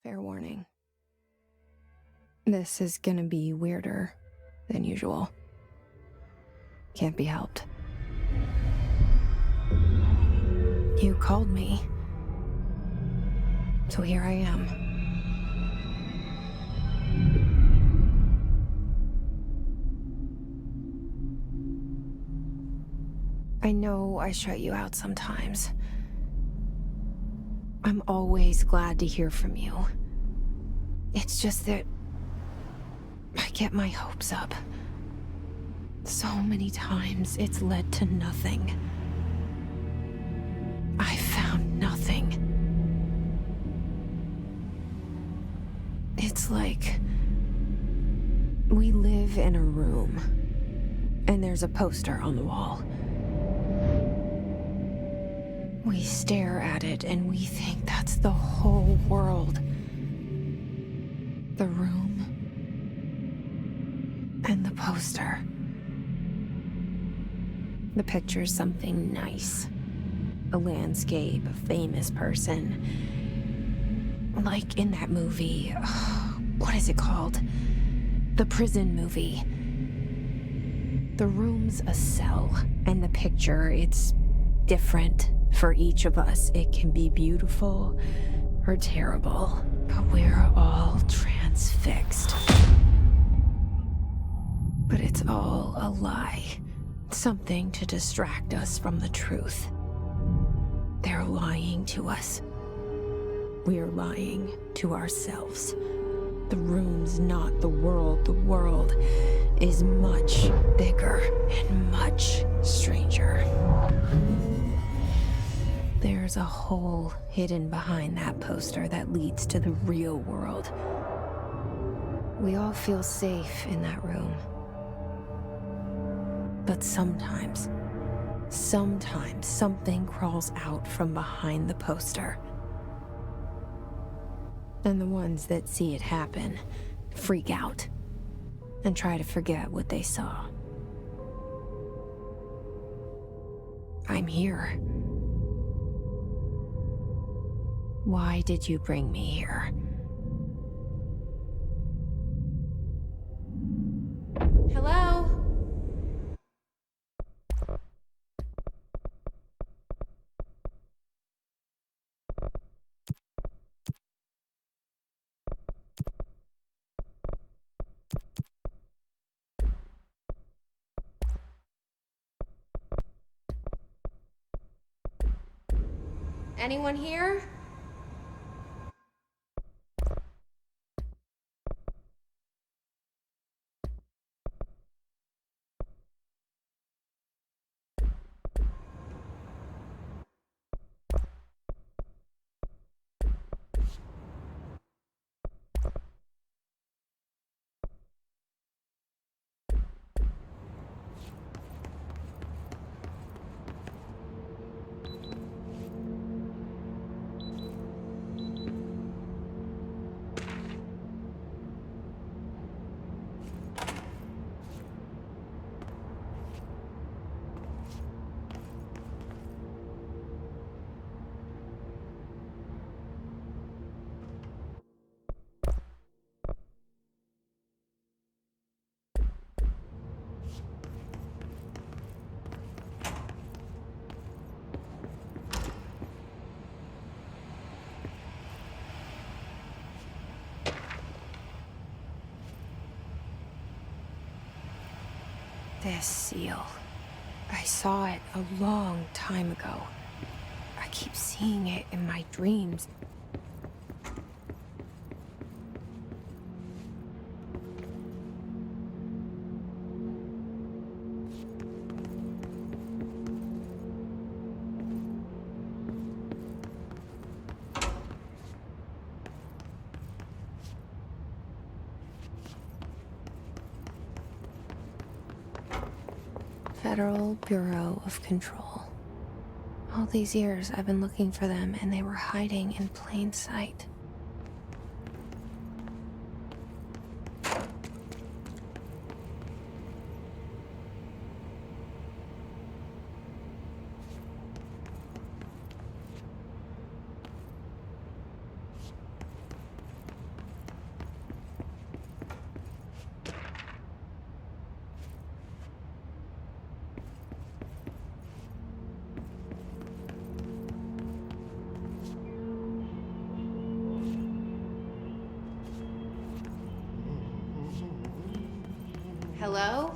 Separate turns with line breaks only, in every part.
Fair warning. This is gonna be weirder than usual. Can't be helped. You called me. So here I am. I know I shut you out sometimes. I'm always glad to hear from you. It's just that I get my hopes up. So many times it's led to nothing. I found nothing. It's like we live in a room, and there's a poster on the wall. We stare at it and we think that's the whole world. The room and the poster. The picture's something nice. A landscape, a famous person. Like in that movie, what is it called? The prison movie. The room's a cell, and the picture, it's different for each of us. It can be beautiful or terrible, but we're all transfixed. But it's all a lie. Something to distract us from the truth. They're lying to us. We're lying to ourselves. The room's not the world. The world is much bigger and much stranger. There's a hole hidden behind that poster that leads to the real world. We all feel safe in that room. But sometimes something crawls out from behind the poster. And the ones that see it happen freak out and try to forget what they saw. I'm here. Why did you bring me here? Hello? Anyone here? This seal. I saw it a long time ago. I keep seeing it in my dreams. Federal Bureau of Control. All these years I've been looking for them and they were hiding in plain sight.
Hello?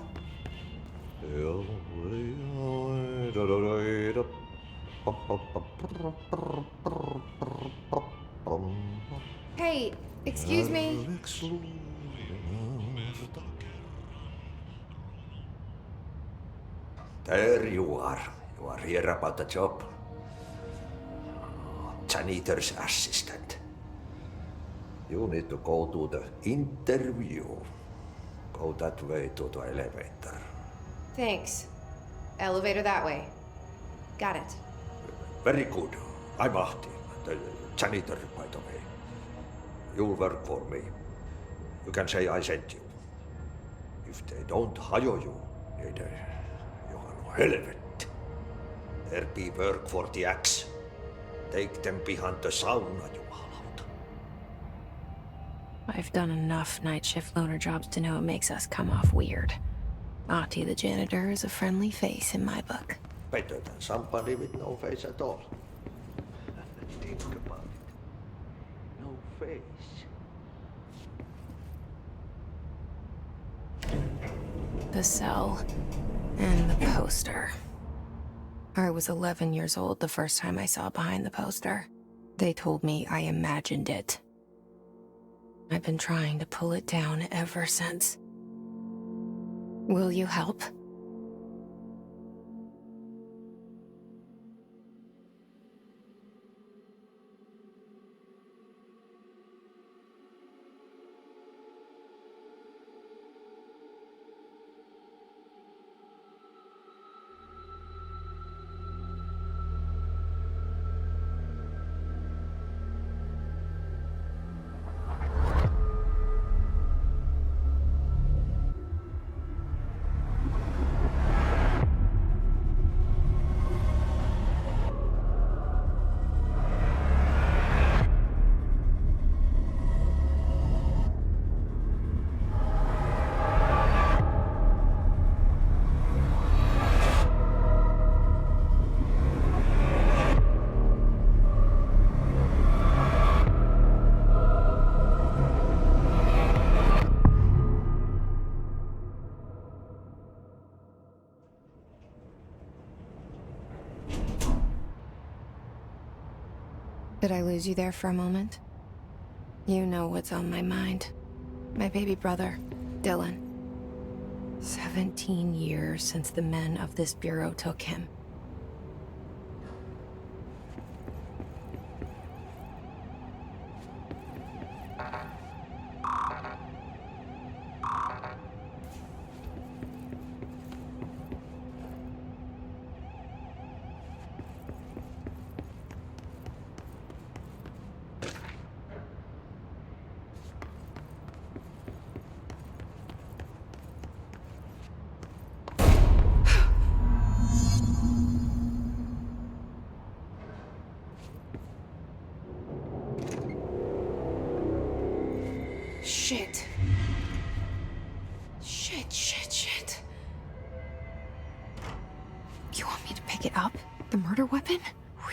Hey, excuse me.
There you are. You are here about the job. Janitor's assistant. You need to go to the interview. Go that way to the elevator.
Thanks. Elevator that way. Got it.
Very good. I'm Ahti, the janitor, by the way. You'll work for me. You can say I sent you. If they don't hire you, niin Johan helvet. There be work for the axe. Take them behind the sauna, jumalauta.
I've done enough night shift loner jobs to know it makes us come off weird. Ahti the janitor is a friendly face in my book.
Better than somebody with no face at all. Think about it. No face.
The cell. And the poster. I was 11 years old the first time I saw behind the poster. They told me I imagined it. I've been trying to pull it down ever since. Will you help? Did I lose you there for a moment? You know what's on my mind. My baby brother, Dylan. 17 years since the men of this bureau took him. Shit. Shit. You want me to pick it up? The murder weapon?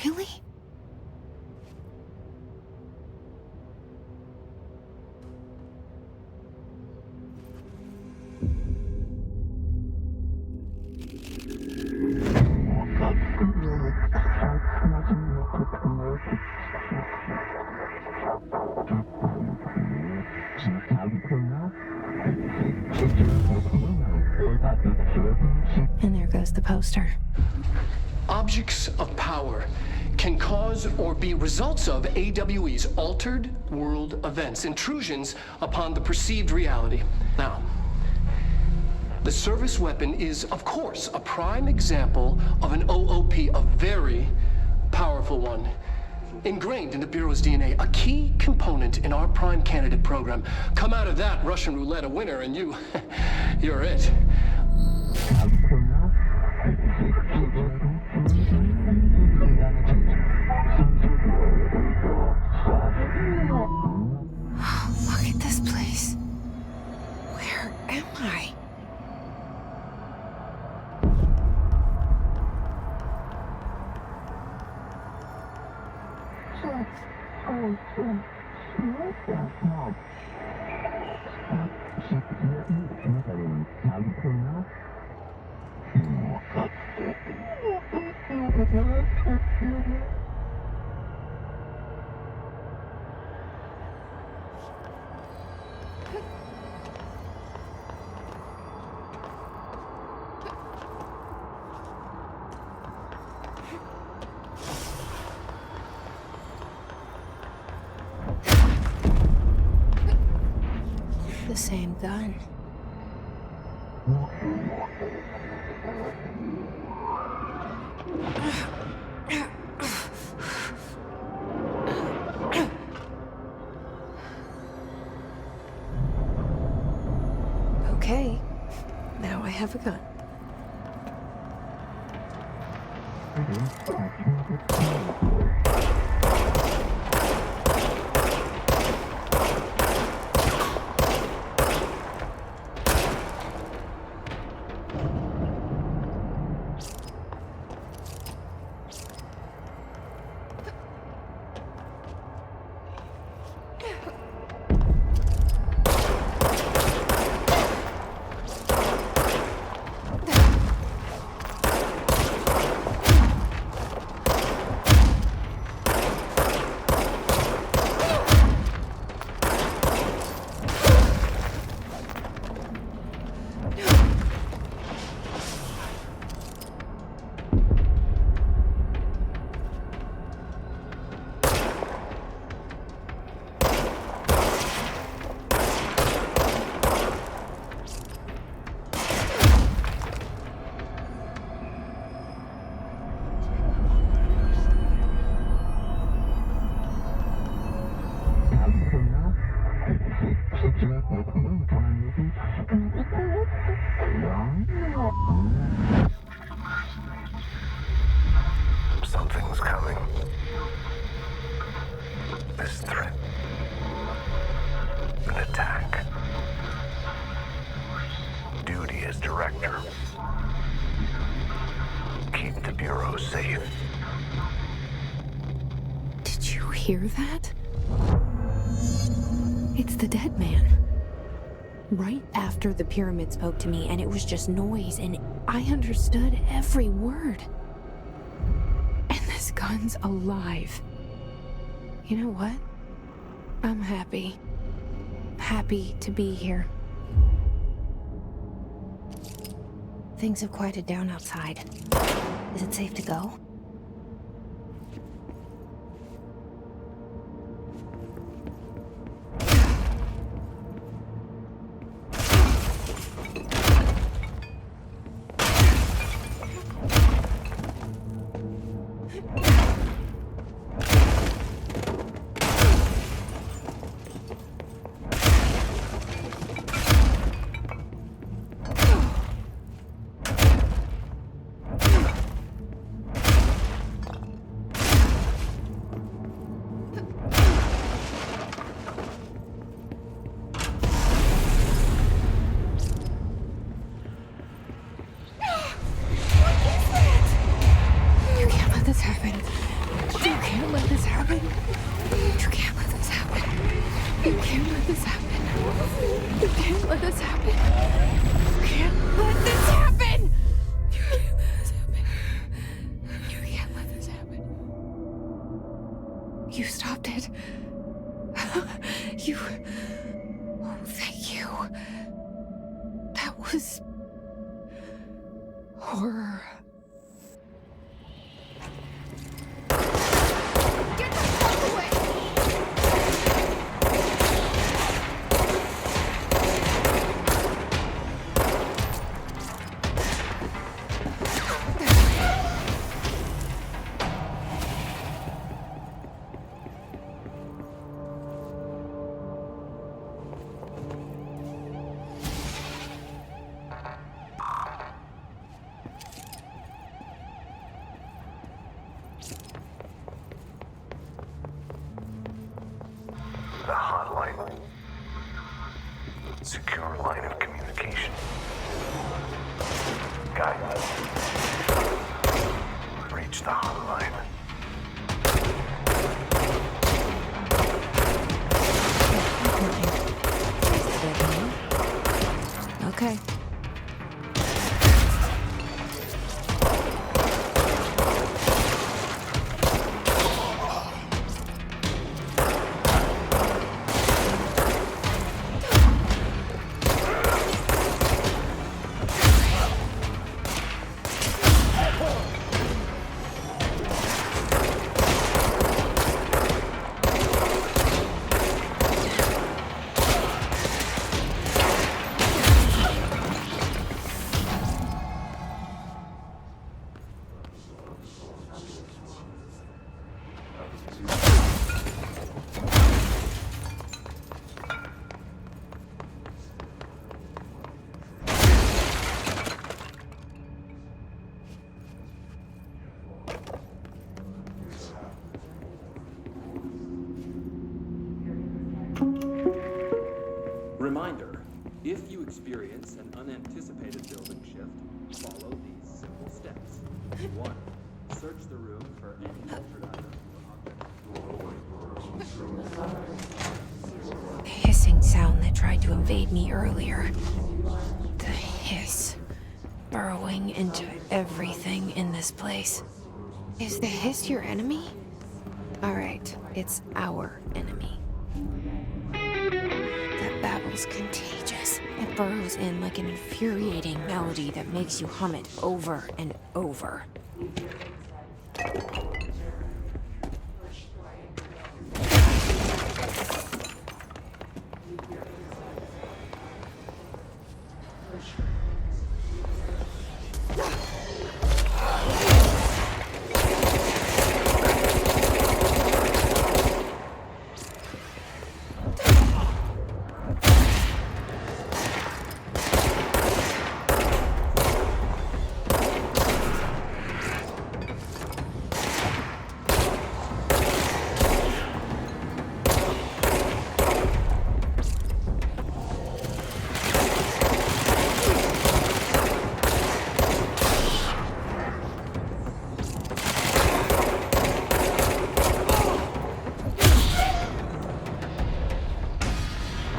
Really? And there goes the poster.
Objects of power can cause or be results of AWE's altered world events, intrusions upon the perceived reality. Now, the service weapon is, of course, a prime example of an OOP, a very powerful one. Ingrained in the Bureau's DNA, a key component in our prime candidate program. Come out of that Russian roulette a winner and you're it.
Look at this place. Where am I? The same gun. Okay, now I have a gun.
Something's coming. This threat. An attack. Duty as director. Keep the Bureau safe.
Did you hear that? It's the dead man. Right after the pyramid spoke to me, and it was just noise, and I understood every word. And this gun's alive. You know what? I'm happy. Happy to be here. Things have quieted down outside. Is it safe to go? You stopped it. You... Oh, thank you. That was... horror.
Get the fuck away!
The hotline. Secure line of communication. Guidance. Reach the hotline.
Is it dead man?
Reminder, if you experience an unanticipated building shift, follow these simple steps. 1. Search the room for any altered items or objects.
The hissing sound that tried to invade me earlier. The hiss. Burrowing into everything in this place. Is the hiss your enemy? Alright, it's our enemy. That babble's contagious. It burrows in like an infuriating melody that makes you hum it over and over.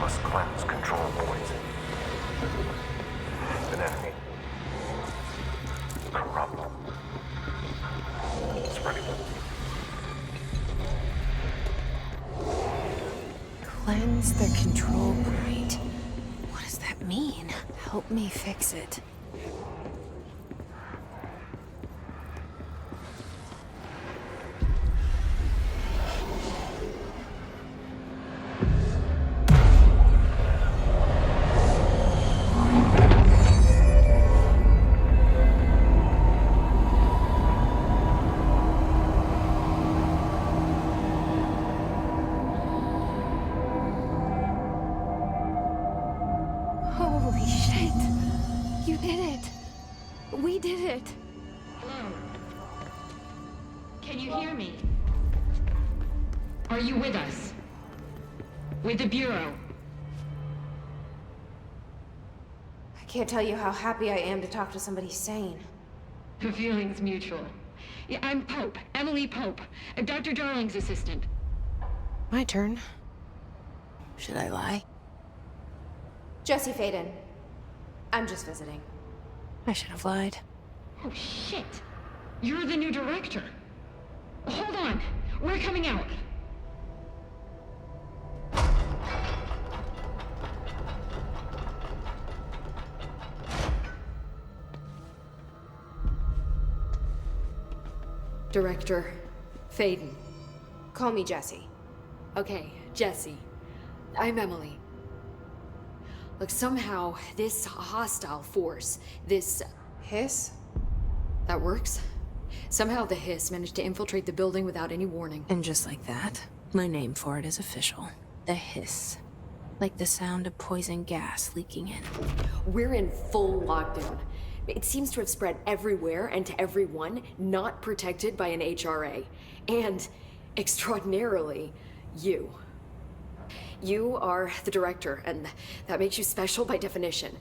Must cleanse control poison. An enemy. Corrupt. Spreading.
Cleanse the control point. What does that mean? Help me fix it. Holy shit. You did it. We did it.
Hello? Can you hear me? Are you with us? With the Bureau?
I can't tell you how happy I am to talk to somebody sane.
The feeling's mutual. Yeah, I'm Pope, Emily Pope, Dr. Darling's assistant.
My turn. Should I lie? Jesse Faden. I'm just visiting. I should have lied.
Oh, shit. You're the new director. Hold on. We're coming out.
Director Faden.
Call me Jesse.
Okay, Jesse. I'm Emily. Look, somehow this hostile force, this...
Hiss?
that works? Somehow the hiss managed to infiltrate the building without any warning.
And just like that, my name for it is official. The hiss. Like the sound of poison gas leaking in.
We're in full lockdown. It seems to have spread everywhere and to everyone, not protected by an HRA. And, extraordinarily, you. You are the director, and that makes you special by definition.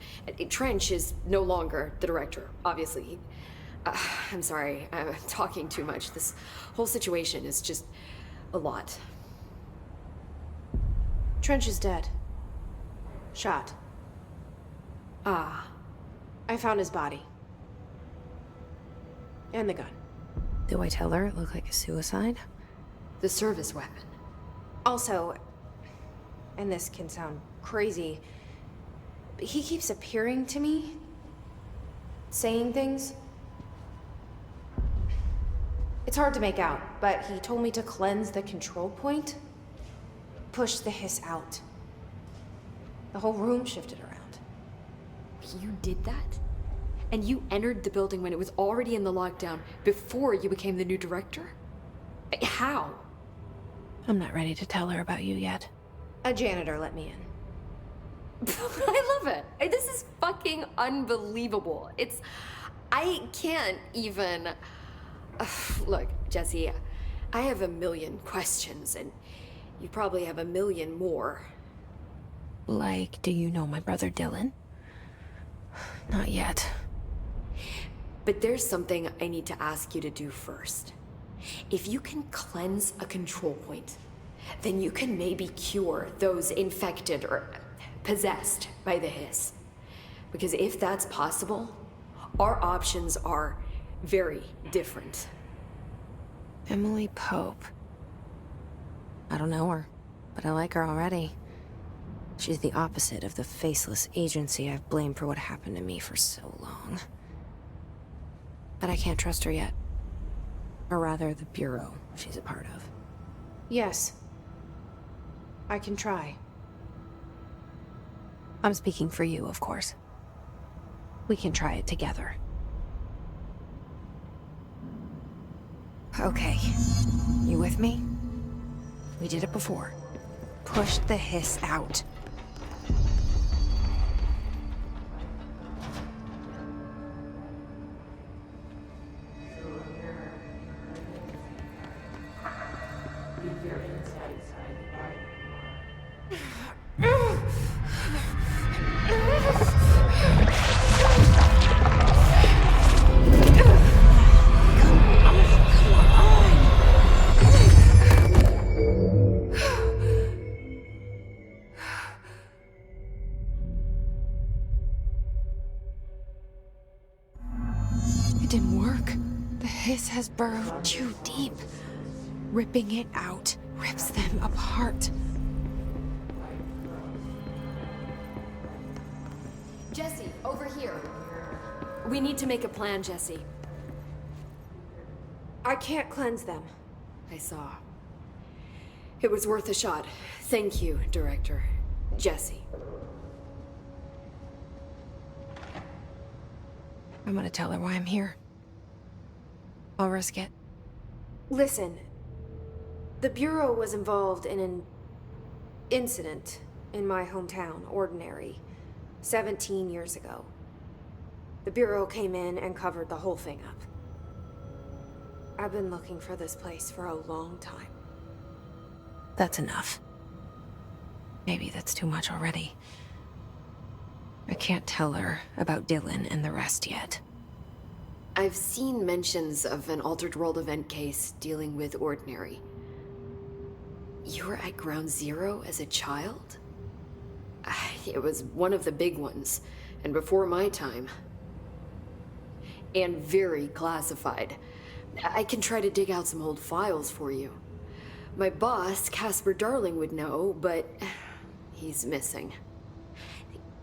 Trench is no longer the director, obviously. I'm sorry, I'm talking too much. This whole situation is just a lot.
Trench is dead. Shot.
Ah.
I found his body. And the gun. Do I tell her it looked like a suicide?
The service weapon.
Also, and this can sound crazy, but he keeps appearing to me, saying things. It's hard to make out, but he told me to cleanse the control point, push the hiss out. The whole room shifted around.
You did that? And you entered the building when it was already in the lockdown, before you became the new director? How?
I'm not ready to tell her about you yet. A janitor let me in.
I love it. This is fucking unbelievable. I can't even... Look, Jesse, I have a million questions, and you probably have a million more.
Like, do you know my brother Dylan? Not yet.
But there's something I need to ask you to do first. If you can cleanse a control point, then you can maybe cure those infected or possessed by the hiss. Because if that's possible, our options are very different.
Emily Pope. I don't know her, but I like her already. She's the opposite of the faceless agency I've blamed for what happened to me for so long. But I can't trust her yet. Or rather, the Bureau she's a part of. Yes. I can try. I'm speaking for you, of course. We can try it together. Okay. You with me? We did it before. Pushed the hiss out. It didn't work. The hiss has burrowed too deep. Ripping it out rips them apart.
Jesse, over here. We need to make a plan, Jesse.
I can't cleanse them.
I saw. It was worth a shot. Thank you, Director. Jesse.
I'm gonna tell her why I'm here. I'll risk it.
Listen, the Bureau was involved in an incident in my hometown, Ordinary, 17 years ago. The Bureau came in and covered the whole thing up. I've been looking for this place for a long time.
That's enough. Maybe that's too much already. I can't tell her about Dylan and the rest yet.
I've seen mentions of an Altered World event case dealing with Ordinary. You were at Ground Zero as a child? It was one of the big ones, and before my time. And very classified. I can try to dig out some old files for you. My boss, Casper Darling, would know, but he's missing.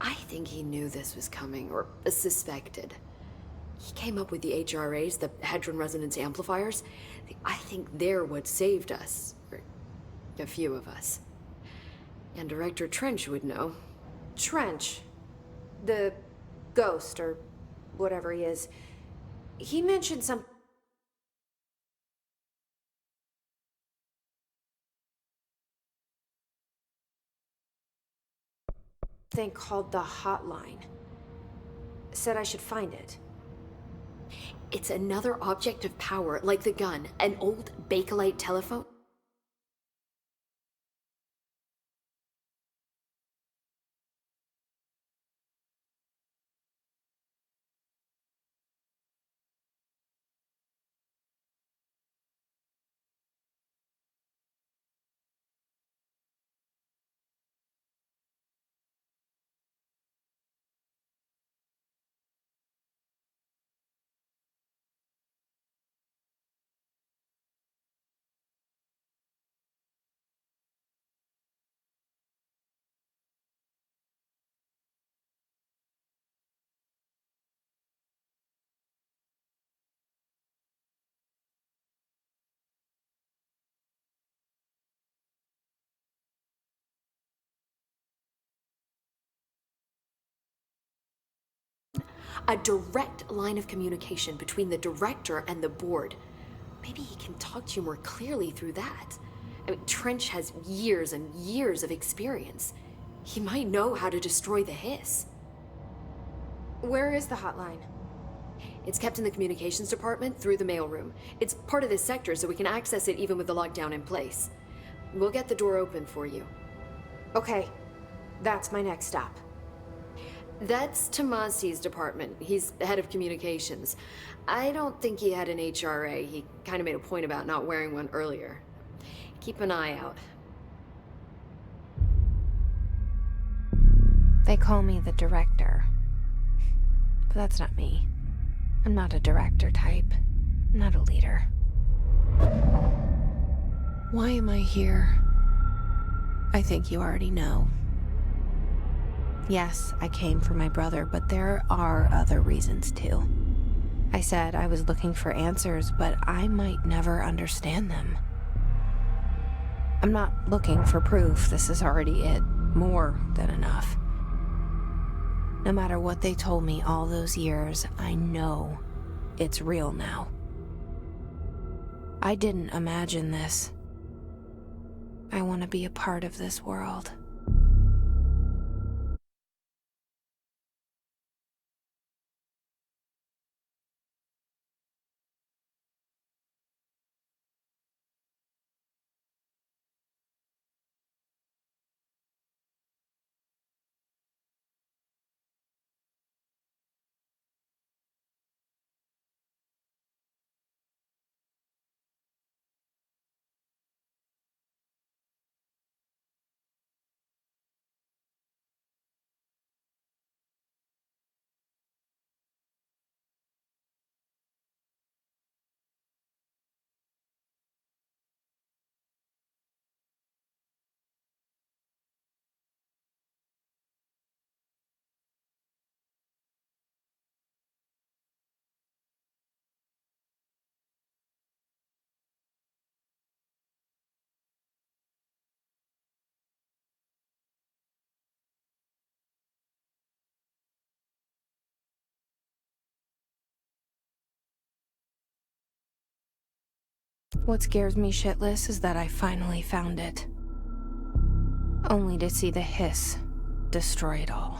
I think he knew this was coming, or suspected. He came up with the HRAs, the Hadron Resonance Amplifiers. I think they're what saved us. Or a few of us. And Director Trench would know.
Trench, the ghost, or whatever he is, he mentioned something called the Hotline. Said I should find it.
It's another object of power, like the gun, an old Bakelite telephone. A direct line of communication between the director and the board. Maybe he can talk to you more clearly through that. I mean, Trench has years and years of experience. He might know how to destroy the hiss.
Where is the hotline?
It's kept in the communications department through the mailroom. It's part of this sector, so we can access it even with the lockdown in place. We'll get the door open for you.
Okay. That's my next stop.
That's Tomasi's department. He's the head of communications. I don't think he had an HRA. He kind of made a point about not wearing one earlier. Keep an eye out.
They call me the director. But that's not me. I'm not a director type. I'm not a leader. Why am I here? I think you already know. Yes, I came for my brother, but there are other reasons too. I said I was looking for answers, but I might never understand them. I'm not looking for proof. This is already it. More than enough. No matter what they told me all those years, I know it's real now. I didn't imagine this. I want to be a part of this world. What scares me shitless is that I finally found it. Only to see the hiss destroy it all.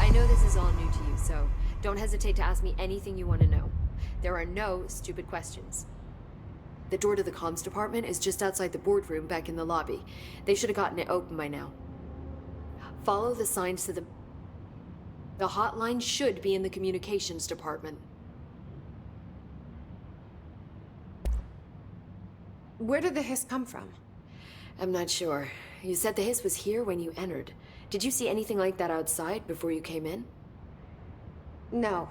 I know this is all new to you, so don't hesitate to ask me anything you want to know. There are no stupid questions. The door to the comms department is just outside the boardroom back in the lobby. They should have gotten it open by now. Follow the signs to the... The hotline should be in the communications department.
Where did the hiss come from?
I'm not sure. You said the hiss was here when you entered. Did you see anything like that outside before you came in?
No.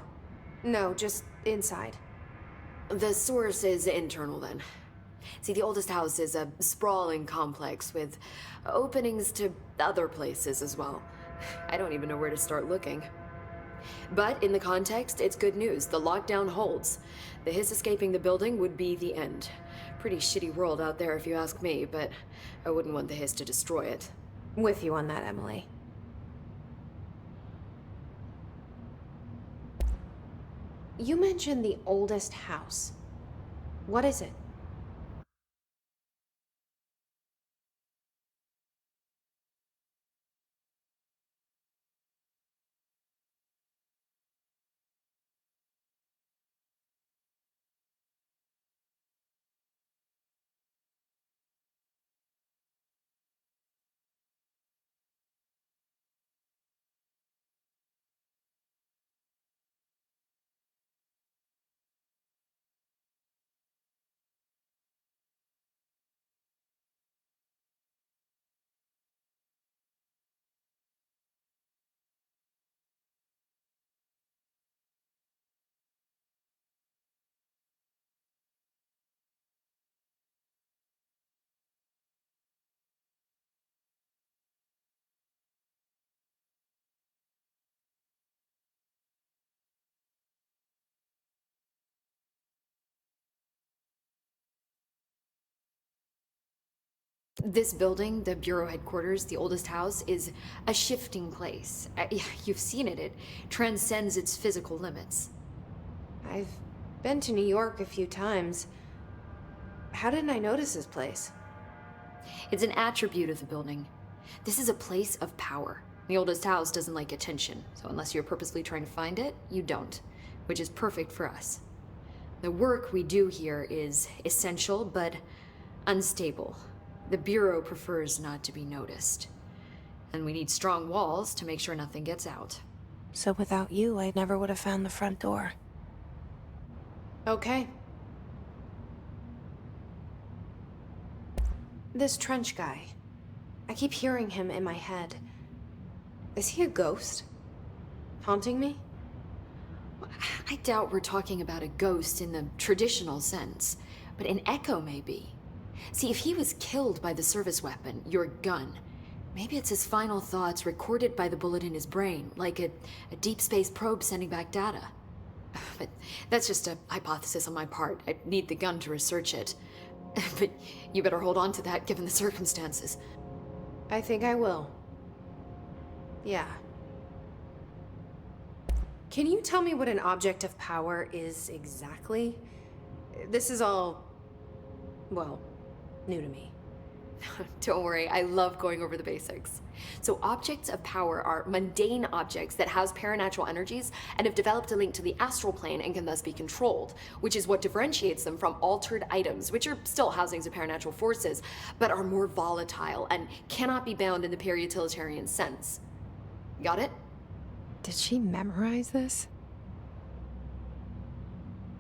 No, just inside.
The source is internal, then. See, the oldest house is a sprawling complex with openings to other places as well. I don't even know where to start looking. But in the context, it's good news. The lockdown holds. The hiss escaping the building would be the end. Pretty shitty world out there if you ask me, but I wouldn't want the hiss to destroy it.
With you on that, Emily. You mentioned the oldest house. What is it?
This building, the Bureau headquarters, the oldest house, is a shifting place. Yeah, you've seen it. It transcends its physical limits.
I've been to New York a few times. How didn't I notice this place?
It's an attribute of the building. This is a place of power. The oldest house doesn't like attention, so unless you're purposely trying to find it, you don't, which is perfect for us. The work we do here is essential, but unstable. The Bureau prefers not to be noticed. And we need strong walls to make sure nothing gets out.
So without you, I never would have found the front door.
Okay. This Trench guy. I keep hearing him in my head. Is he a ghost? Haunting me?
I doubt we're talking about a ghost in the traditional sense, but an echo maybe. See, if he was killed by the service weapon, your gun, maybe it's his final thoughts recorded by the bullet in his brain, like a deep space probe sending back data. But that's just a hypothesis on my part. I need the gun to research it. But you better hold on to that given the circumstances.
I think I will. Yeah. Can you tell me what an object of power is exactly? This is all, well, new to me.
Don't worry, I love going over the basics. So objects of power are mundane objects that house paranatural energies and have developed a link to the astral plane and can thus be controlled, which is what differentiates them from altered items, which are still housings of paranatural forces, but are more volatile and cannot be bound in the peri-utilitarian sense. Got it?
Did she memorize this?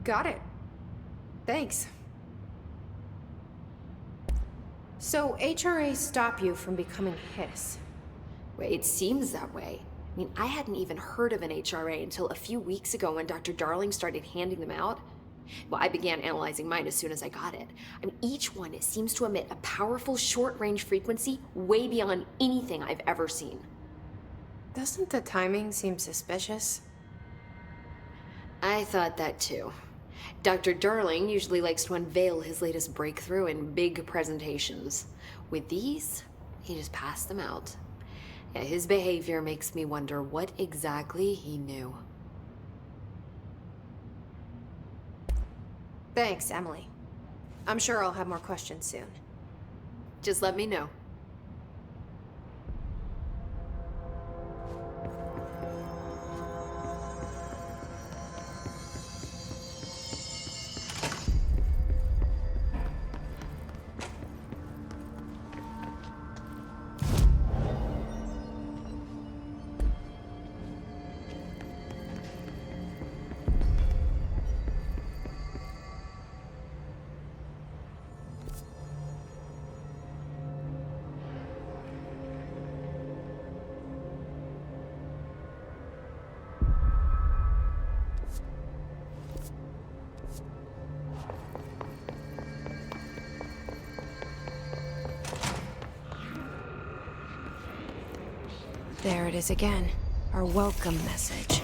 Got it. Thanks. So HRA stop you from becoming Hiss?
Well, it seems that way. I mean, I hadn't even heard of an HRA until a few weeks ago when Dr. Darling started handing them out. Well, I began analyzing mine as soon as I got it. I mean, each one seems to emit a powerful short-range frequency way beyond anything I've ever seen.
Doesn't the timing seem suspicious?
I thought that too. Dr. Darling usually likes to unveil his latest breakthrough in big presentations. With these, he just passed them out. Yeah, his behavior makes me wonder what exactly he knew.
Thanks, Emily. I'm sure I'll have more questions soon.
Just let me know.
There it is again. Our welcome message.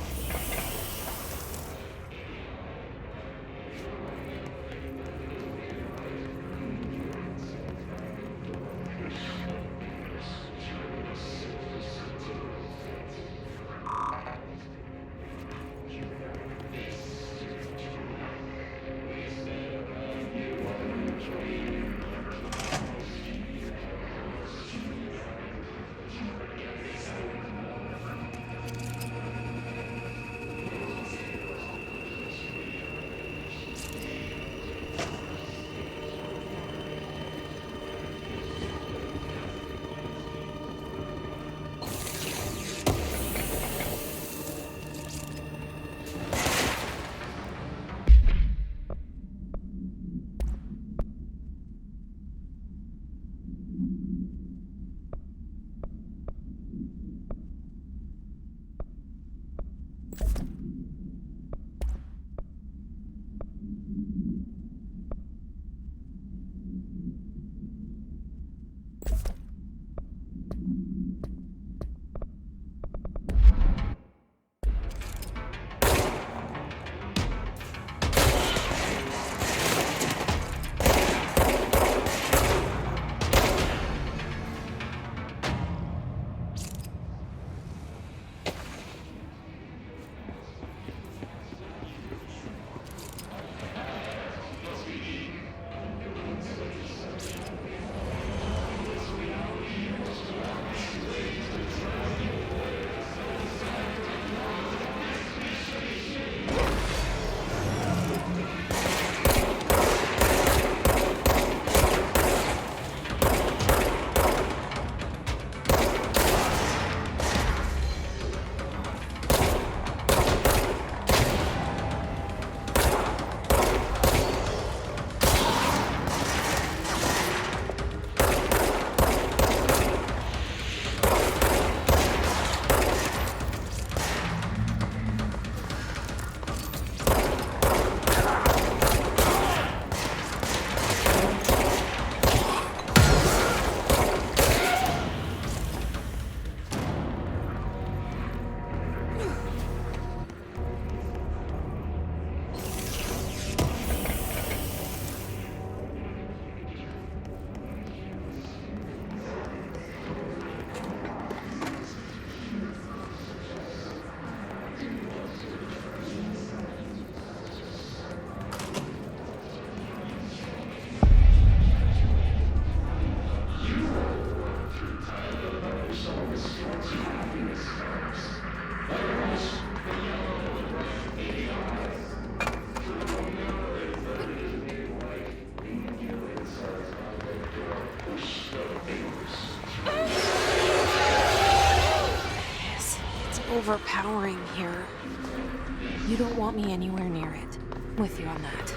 It's overpowering here. You don't want me anywhere near it. With you on that.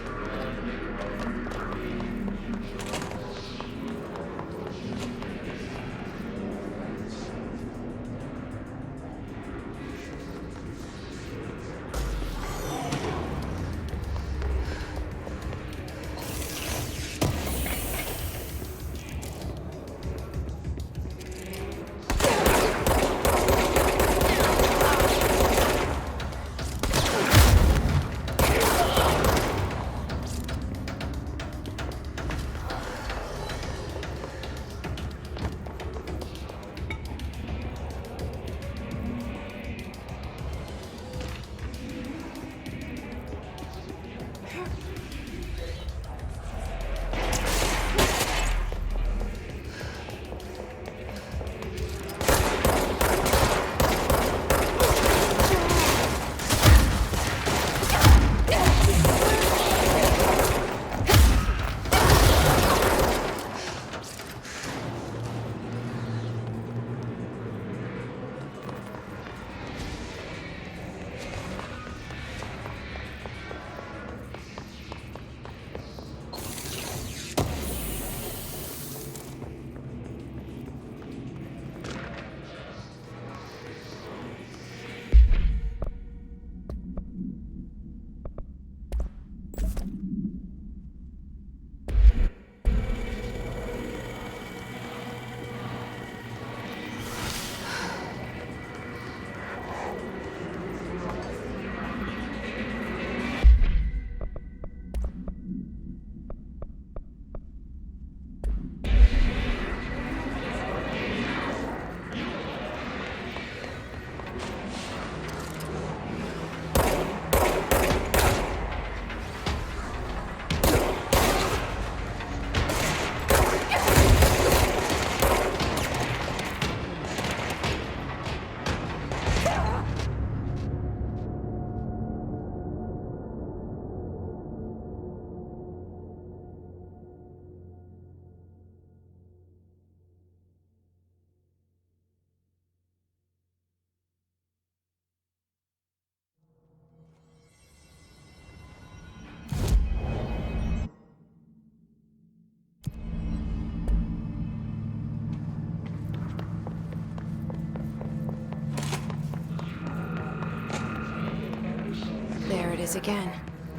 There it is again.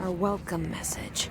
Our welcome message.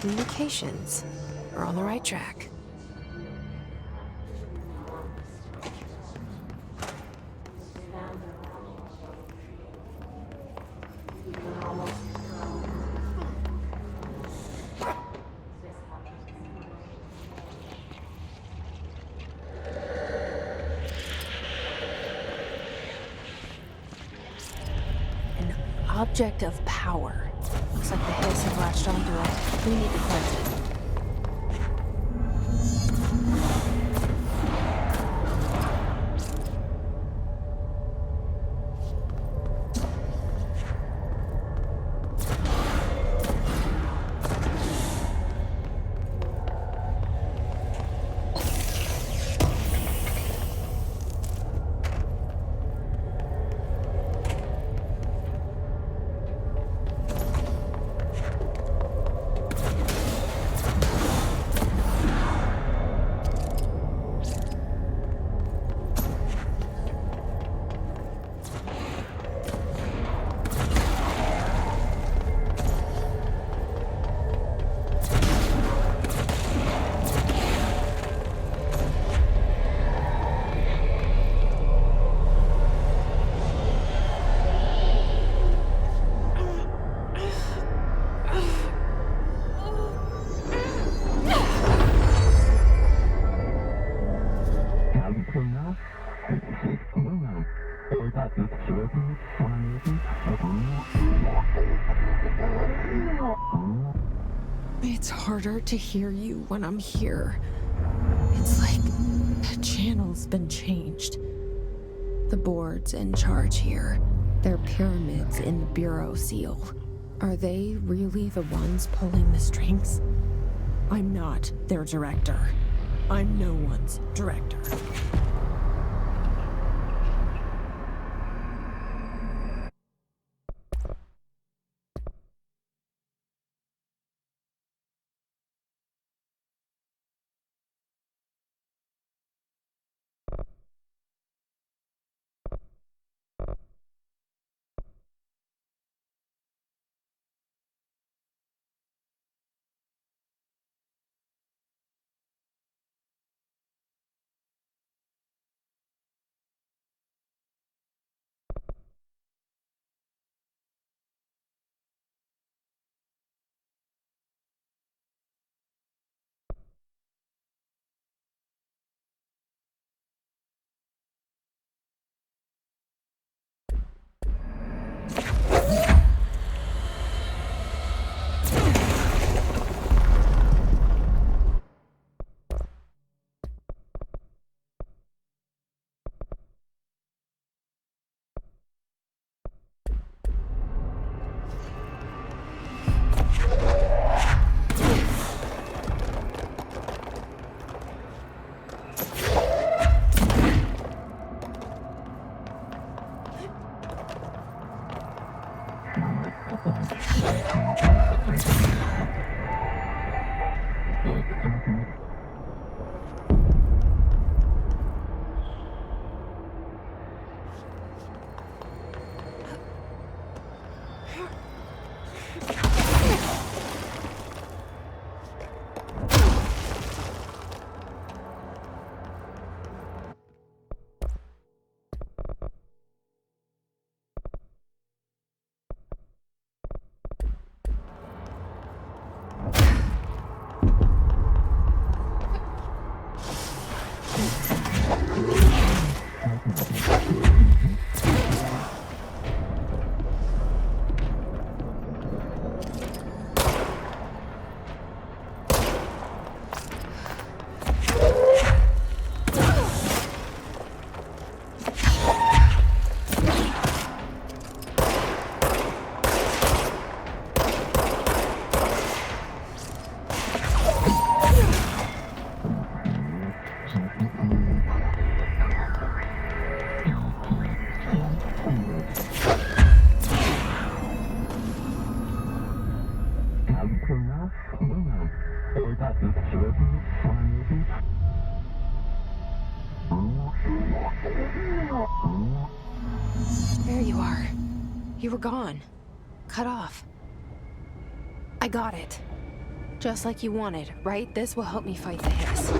Communications. We're on the right track. An object of power. Looks like the Hills have latched onto it. We need to cleanse it. It's harder to hear you when I'm here. It's like the channel's been changed. The board's in charge here. They're pyramids in the Bureau seal. Are they really the ones pulling the strings? I'm not their director. I'm no one's director. There you are. You were gone. Cut off. I got it. Just like you wanted, right? This will help me fight the hiss.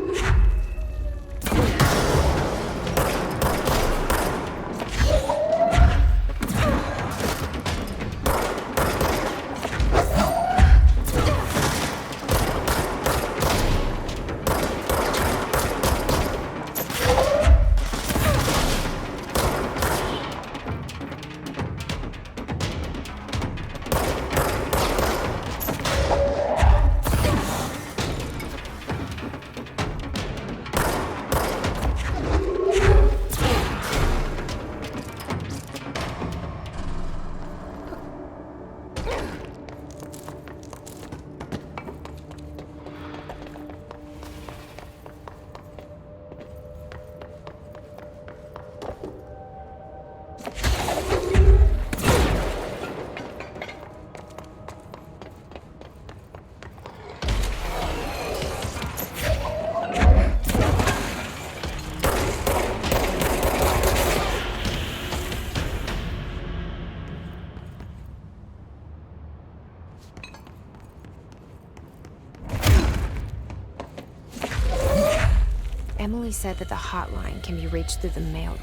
Emily said that the hotline can be reached through the mailroom.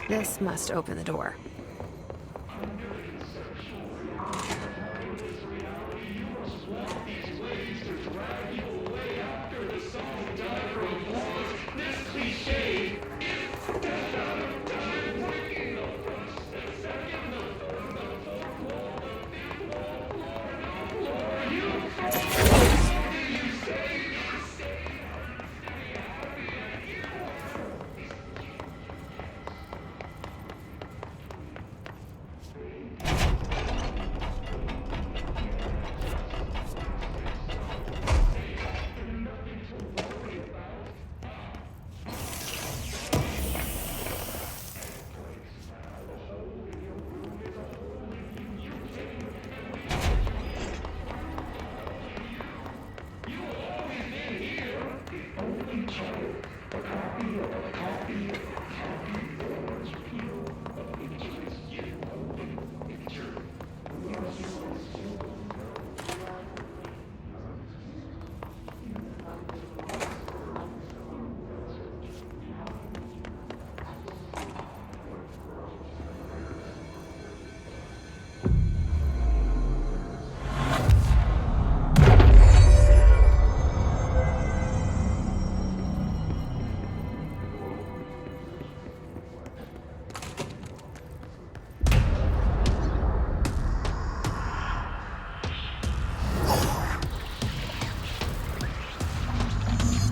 This must open the door.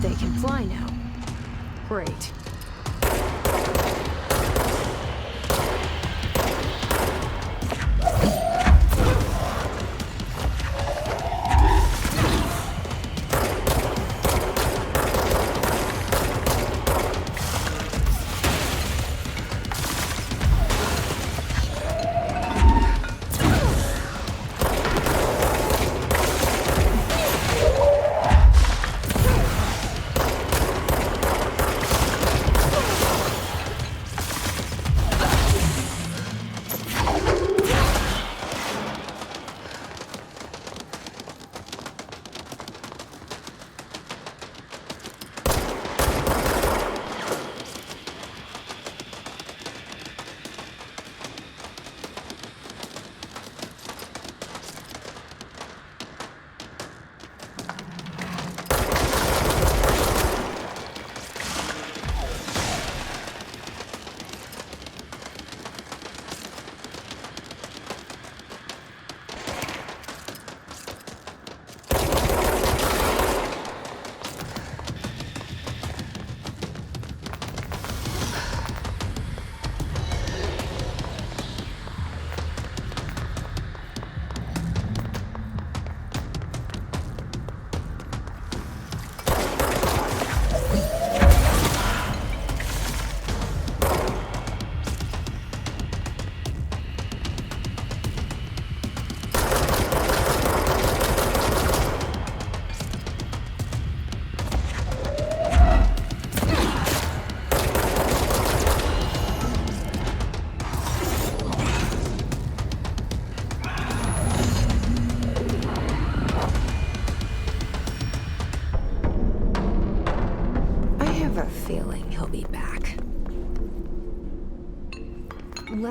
They can fly now. Great.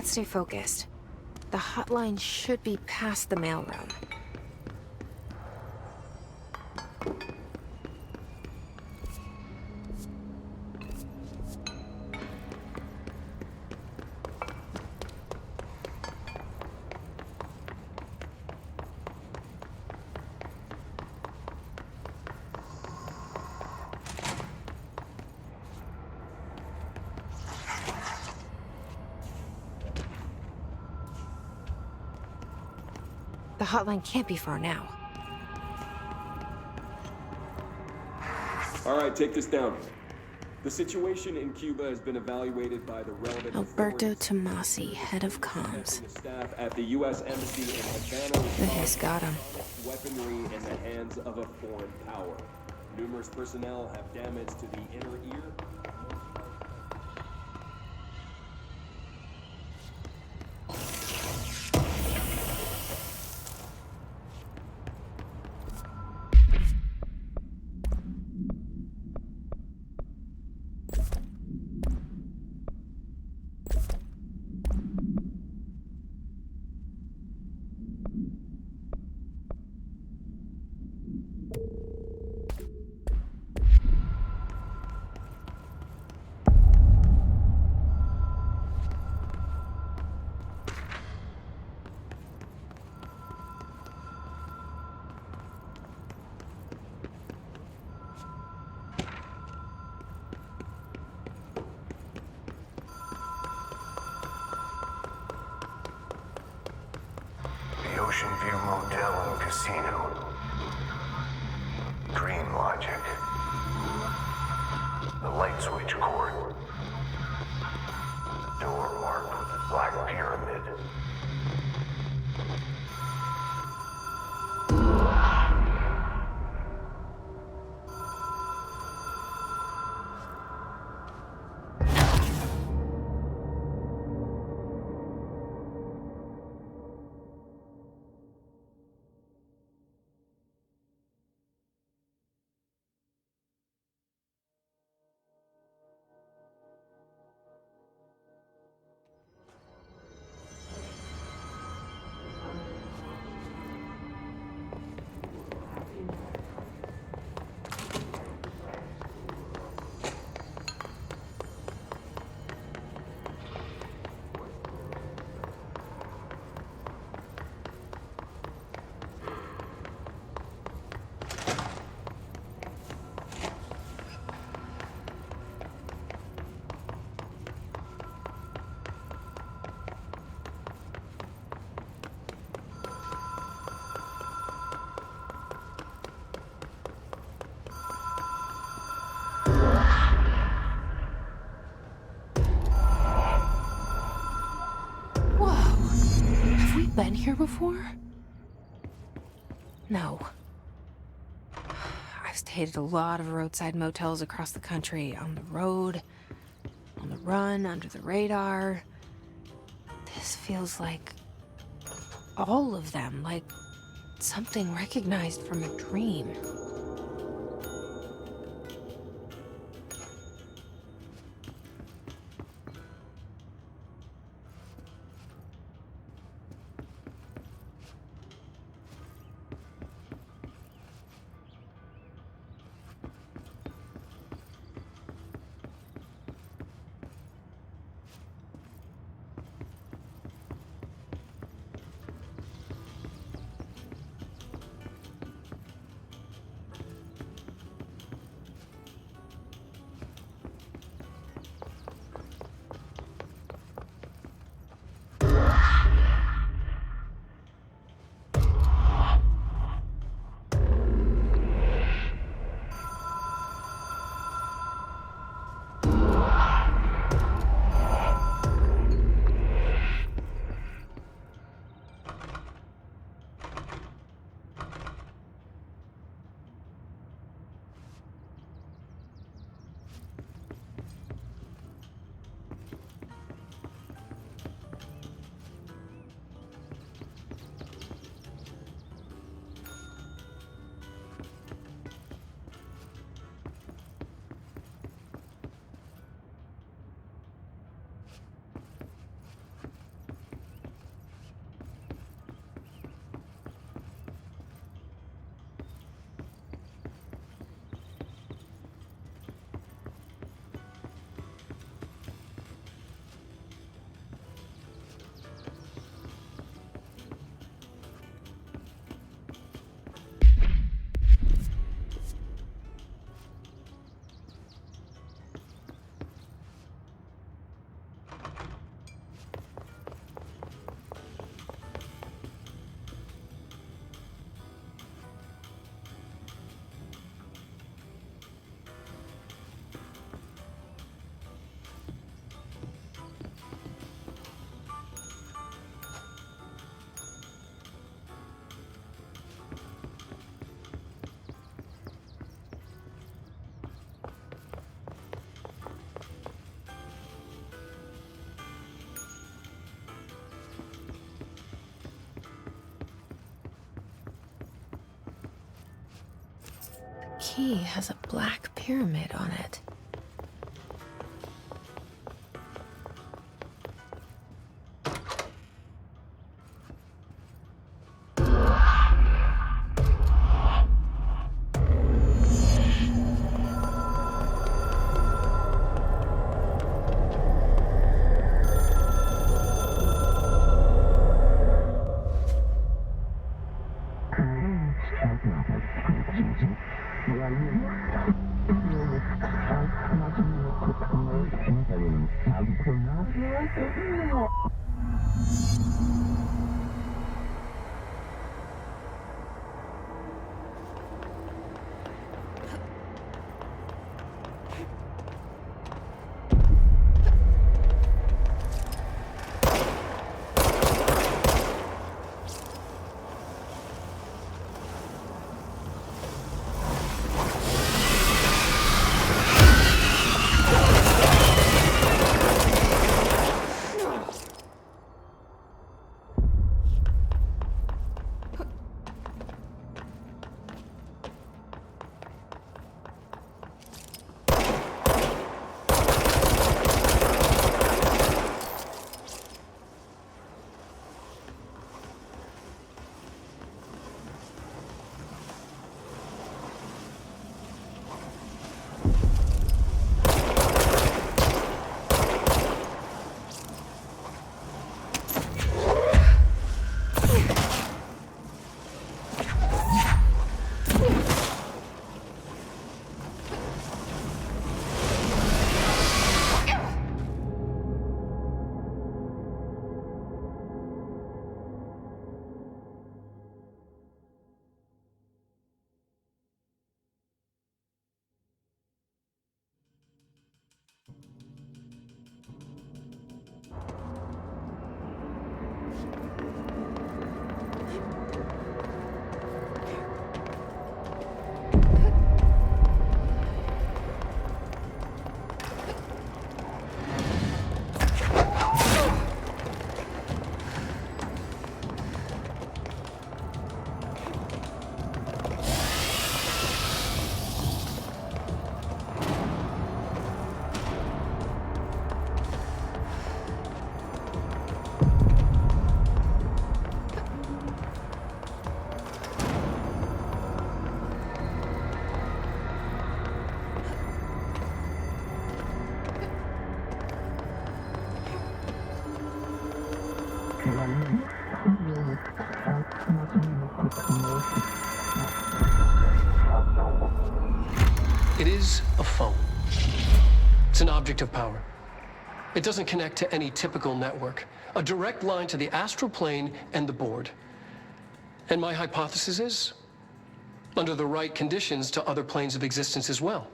Let's stay focused. The hotline should be past the mailroom. The hotline can't be far now.
All right, take this down. The situation in Cuba has been evaluated by the relevant
Alberto
authorities.
Tomasi, head of comms.
The staff at the U.S. Embassy in Havana
The Hiss got him.
weaponry in the hands of a foreign power. Numerous personnel have damage to the inner ear.
The Ocean View Motel and Casino. Dream Logic. The light switch cord. Door marked with Black Pyramid.
Been here before? No. I've stayed at a lot of roadside motels across the country, on the road, on the run, under the radar. This feels like all of them, like something recognized from a dream. key has a black pyramid on it.
It is a phone. It's an object of power. It doesn't connect to any typical network. A direct line to the astral plane and the board. And my hypothesis is, under the right conditions, to other planes of existence as well.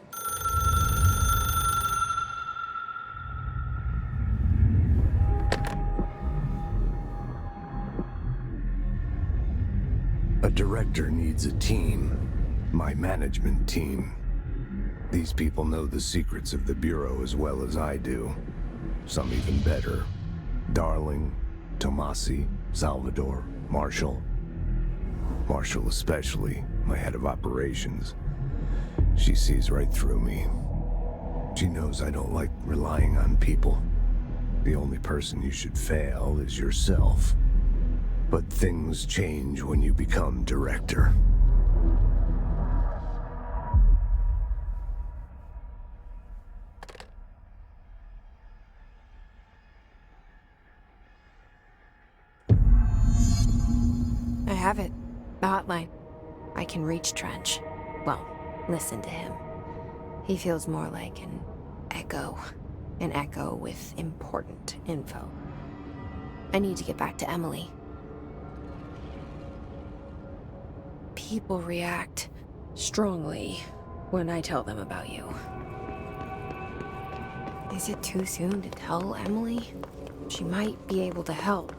A director needs a team. My management team. These people know the secrets of the Bureau as well as I do. Some even better. Darling, Tomasi, Salvador, Marshall. Marshall especially, my head of operations. She sees right through me. She knows I don't like relying on people. The only person you should fail is yourself. But things change when you become director.
I have it. The hotline. I can reach Trench. Well, listen to him. He feels more like an echo. An echo with important info. I need to get back to Emily. People react strongly when I tell them about you. Is it too soon to tell Emily? She might be able to help.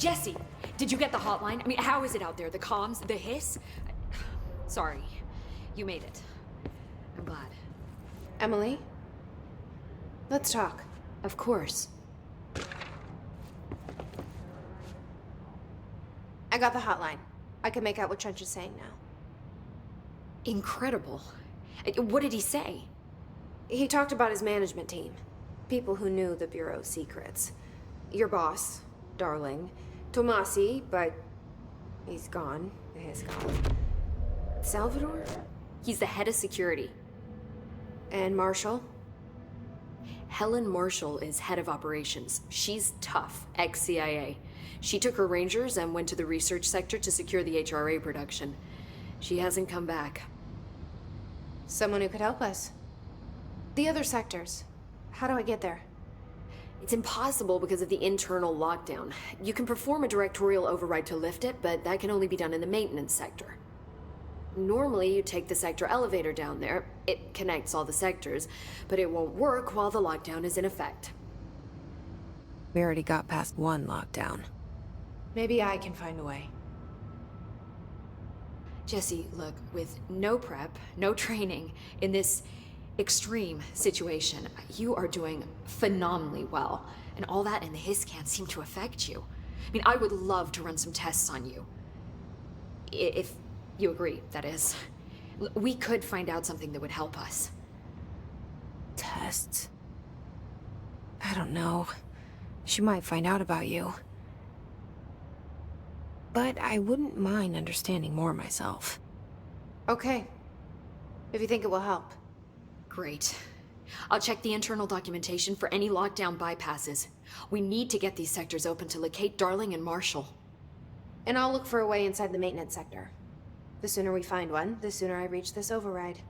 Jesse, did you get the hotline? I mean, how is it out there? The comms, the hiss? Sorry, you made it. I'm glad.
Emily? Let's talk.
Of course.
I got the hotline. I can make out what Trench is saying now.
Incredible. What did he say?
He talked about his management team. People who knew the Bureau's secrets. Your boss, Darling. Tomasi, but he's gone. He's gone. Salvador?
He's the head of security.
And Marshall?
Helen Marshall is head of operations. She's tough, ex-CIA. She took her Rangers and went to the research sector to secure the HRA production. She hasn't come back.
Someone who could help us. The other sectors. How do I get there?
It's impossible because of the internal lockdown. You can perform a directorial override to lift it, but that can only be done in the maintenance sector. Normally, you take the sector elevator down there. It connects all the sectors, but it won't work while the lockdown is in effect.
We already got past one lockdown.
Maybe I can find a way.
Jesse, look, with no prep, no training, in this extreme situation, you are doing phenomenally well. And all that and the hiss can't seem to affect you. I mean, I would love to run some tests on you. If you agree, that is. We could find out something that would help us.
Tests? I don't know. She might find out about you. But I wouldn't mind understanding more myself.
Okay. If you think it will help.
Great. I'll check the internal documentation for any lockdown bypasses. We need to get these sectors open to locate Darling and Marshall.
And I'll look for a way inside the maintenance sector. The sooner we find one, the sooner I reach this override.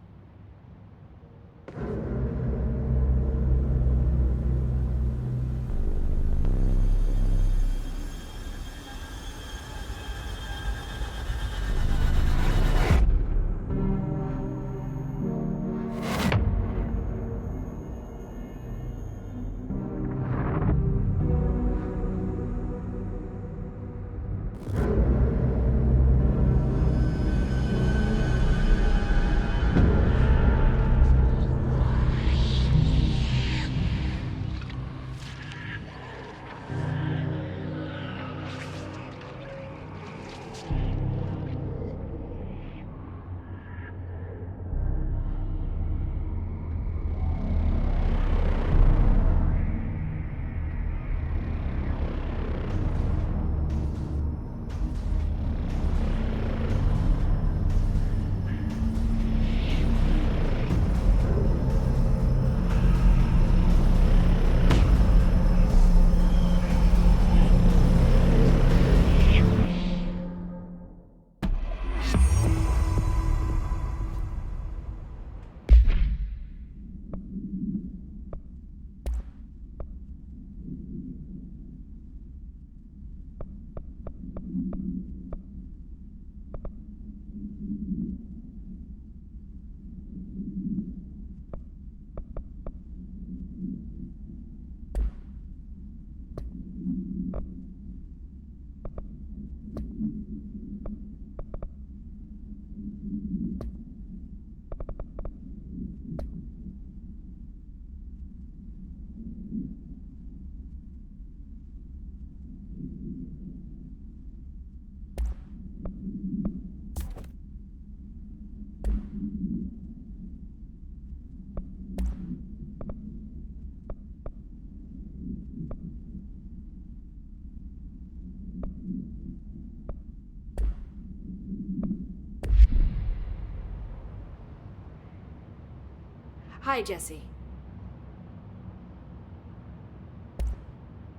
Hi, Jesse.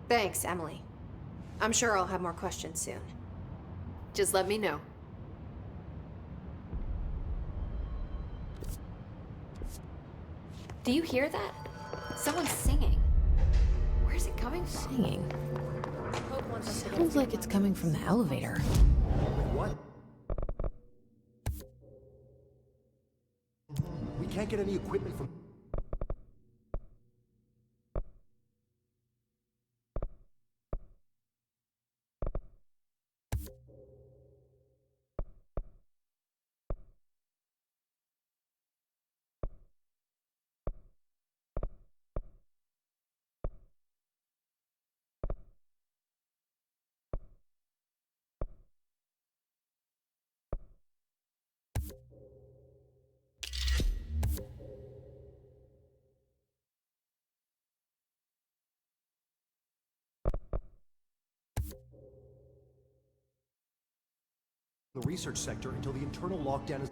Thanks, Emily. I'm sure I'll have more questions soon.
Just let me know. Do you hear that? Someone's singing. Where's it coming from?
Singing? Sounds like it's coming from the elevator.
What? We can't get any equipment from... the research sector until the internal lockdown is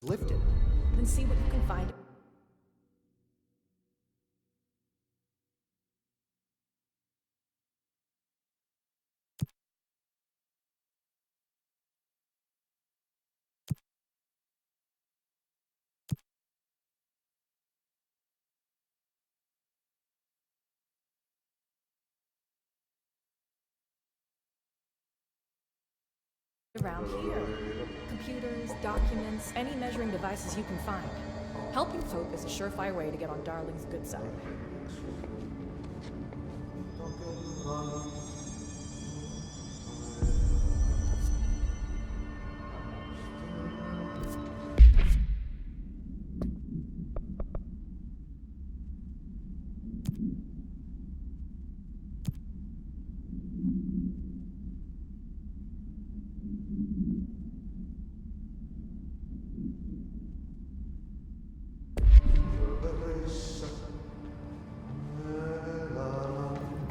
lifted.
Then see what you can find. Around here. Computers, documents, any measuring devices you can find. Helping Pope is a surefire way to get on Darling's good side.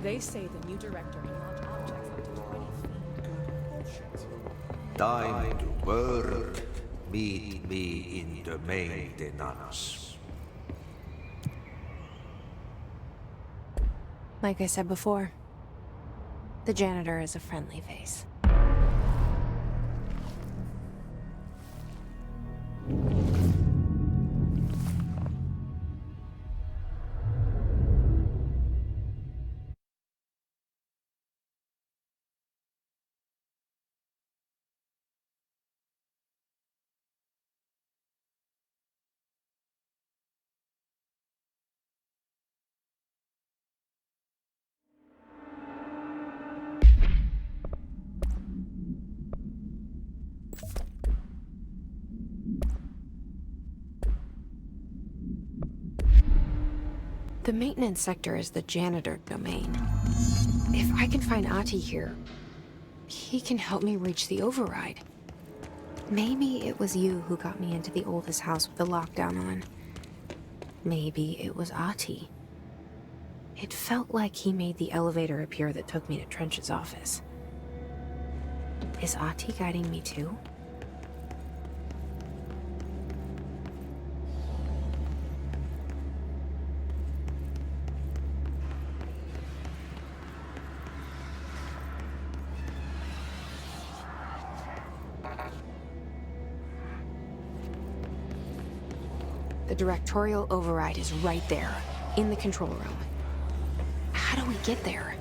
They say the new director can launch objects up to 20 feet.
Time to work. Meet me in the maintenance.
Like I said before, the janitor is a friendly face. The maintenance sector is the janitor domain. If I can find Ahti here, he can help me reach the override. Maybe it was you who got me into the oldest house with the lockdown on. Maybe it was Ahti. It felt like he made the elevator appear that took me to Trench's office. Is Ahti guiding me too? The directorial override is right there, in the control room. How do we get there?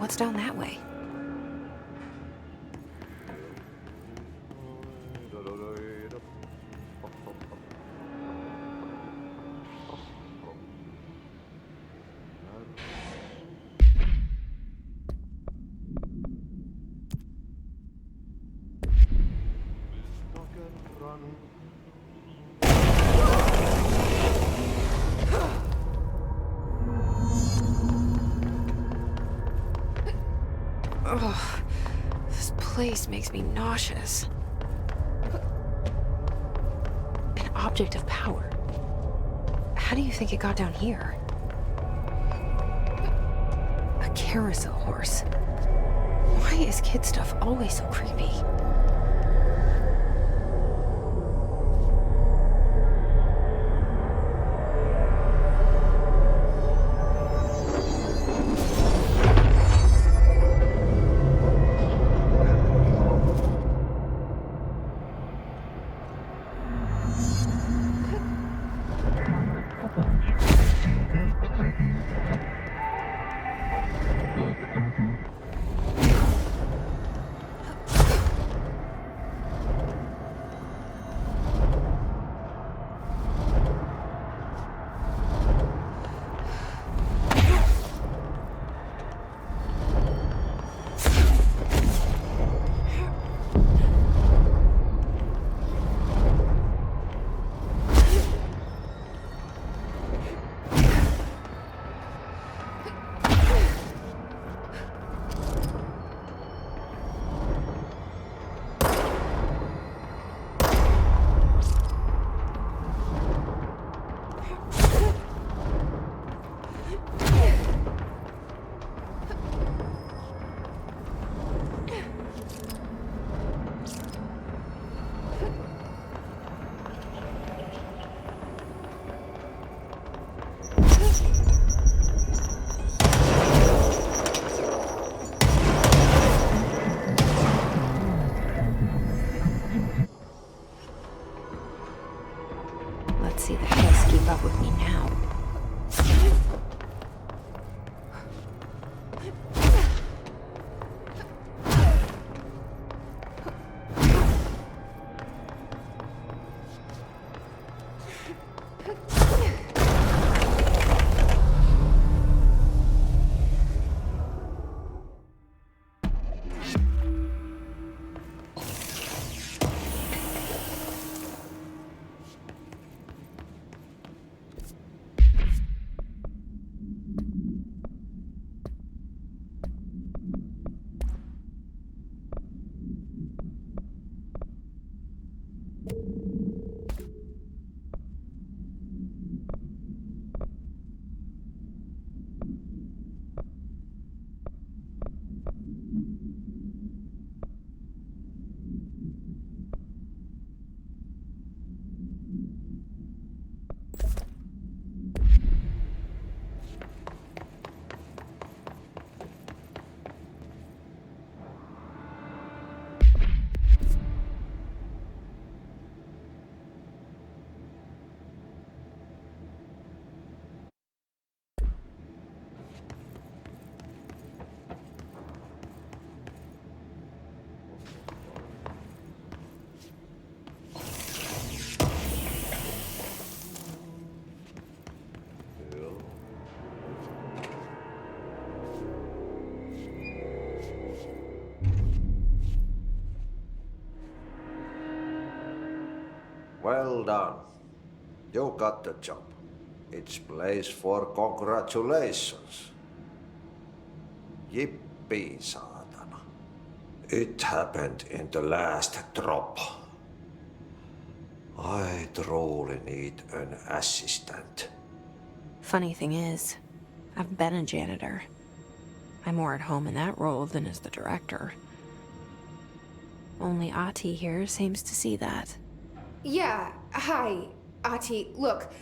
What's down that way? Ugh, this place makes me nauseous. An object of power. How do you think it got down here? A carousel horse. Why is kid stuff always so creepy? Let's see the heads keep up with me now.
Well done. You got the job. It's place for congratulations. Yippee, saatana. It happened in the last drop. I truly need an assistant.
Funny thing is, I've been a janitor. I'm more at home in that role than as the director. Only Ahti here seems to see that.
Yeah, hi, Ahti. Look,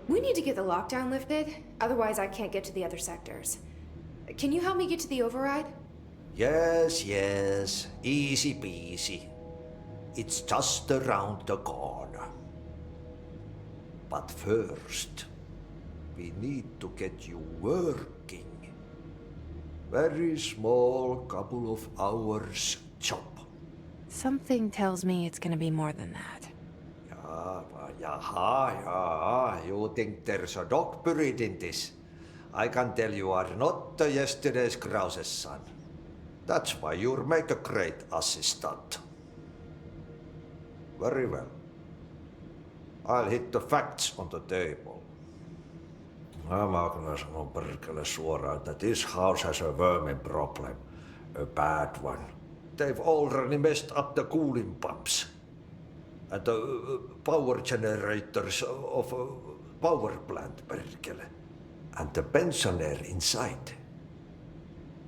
we need to get the lockdown lifted, otherwise I can't get to the other sectors. Can you help me get to the override?
Yes, yes. Easy peasy. It's just around the corner. But first, we need to get you working. Very small, couple of hours job.
Something tells me it's gonna be more than that.
Yeah. You think there's a dog buried in this? I can tell you are not yesterday's Krause's son. That's why you'll make a great assistant. Very well. I'll hit the facts on the table. Mä kyllä sanon perkele suoraan, että this house has a vermin problem. A bad one. They've already messed up the cooling pumps. And the power generators of a power plant, perkele. And the pensioner inside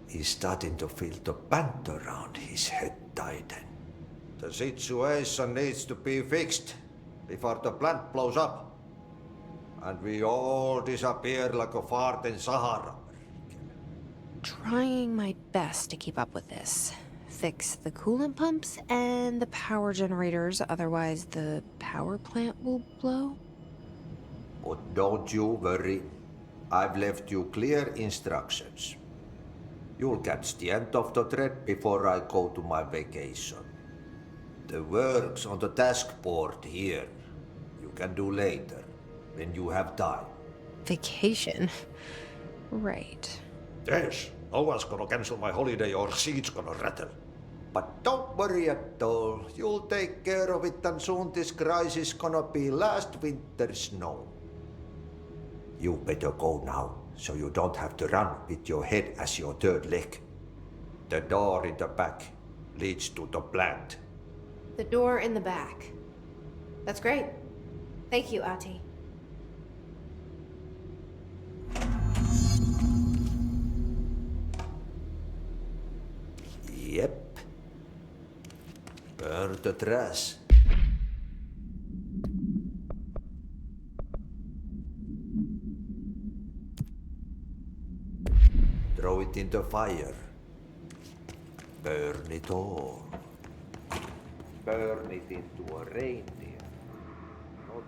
is starting to feel the band around his head tighten. The situation needs to be fixed before the plant blows up. And we all disappear like a fart in Sahara.
Trying my best to keep up with this. Fix the coolant pumps and the power generators, otherwise the power plant will blow.
But don't you worry. I've left you clear instructions. You'll catch the end of the thread before I go to my vacation. The work's on the task board here. You can do later, when you have time.
Vacation? Right.
Yes, no one's gonna cancel my holiday or seat's gonna rattle. But don't worry at all. You'll take care of it and soon this crisis gonna be last winter's snow. You better go now, so you don't have to run with your head as your third leg. The door in the back leads to the plant.
The door in the back. That's great. Thank you, Ahti.
Yep. Burn the trash. Throw it in the fire. Burn it all. Burn it into a reindeer. Not...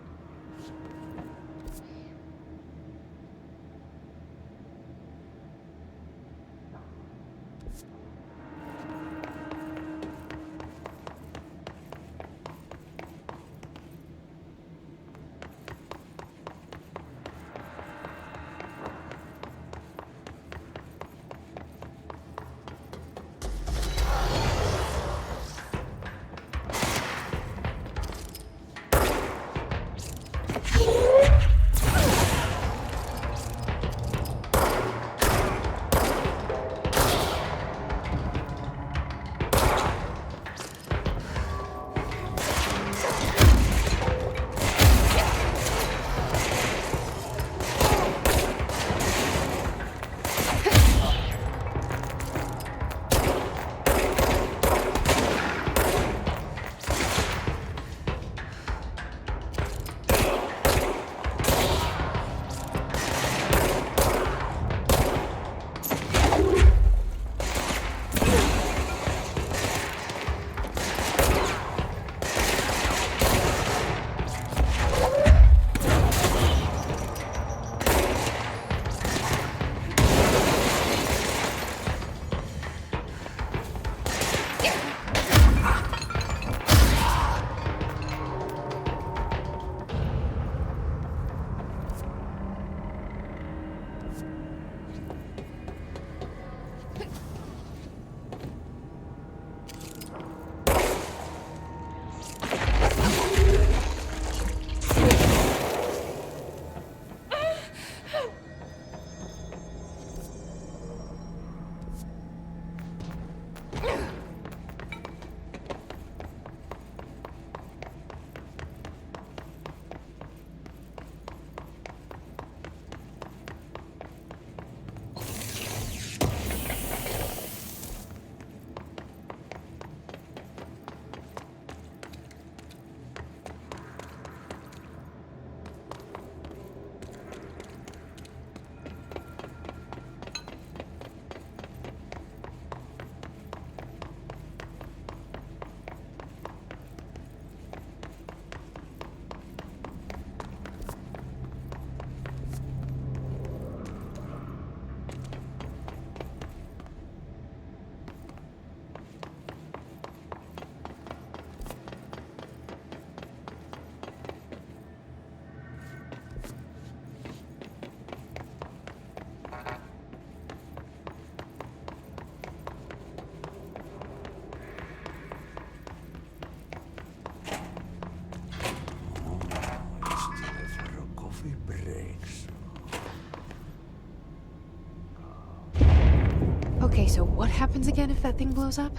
Okay, so what happens again if that thing blows up?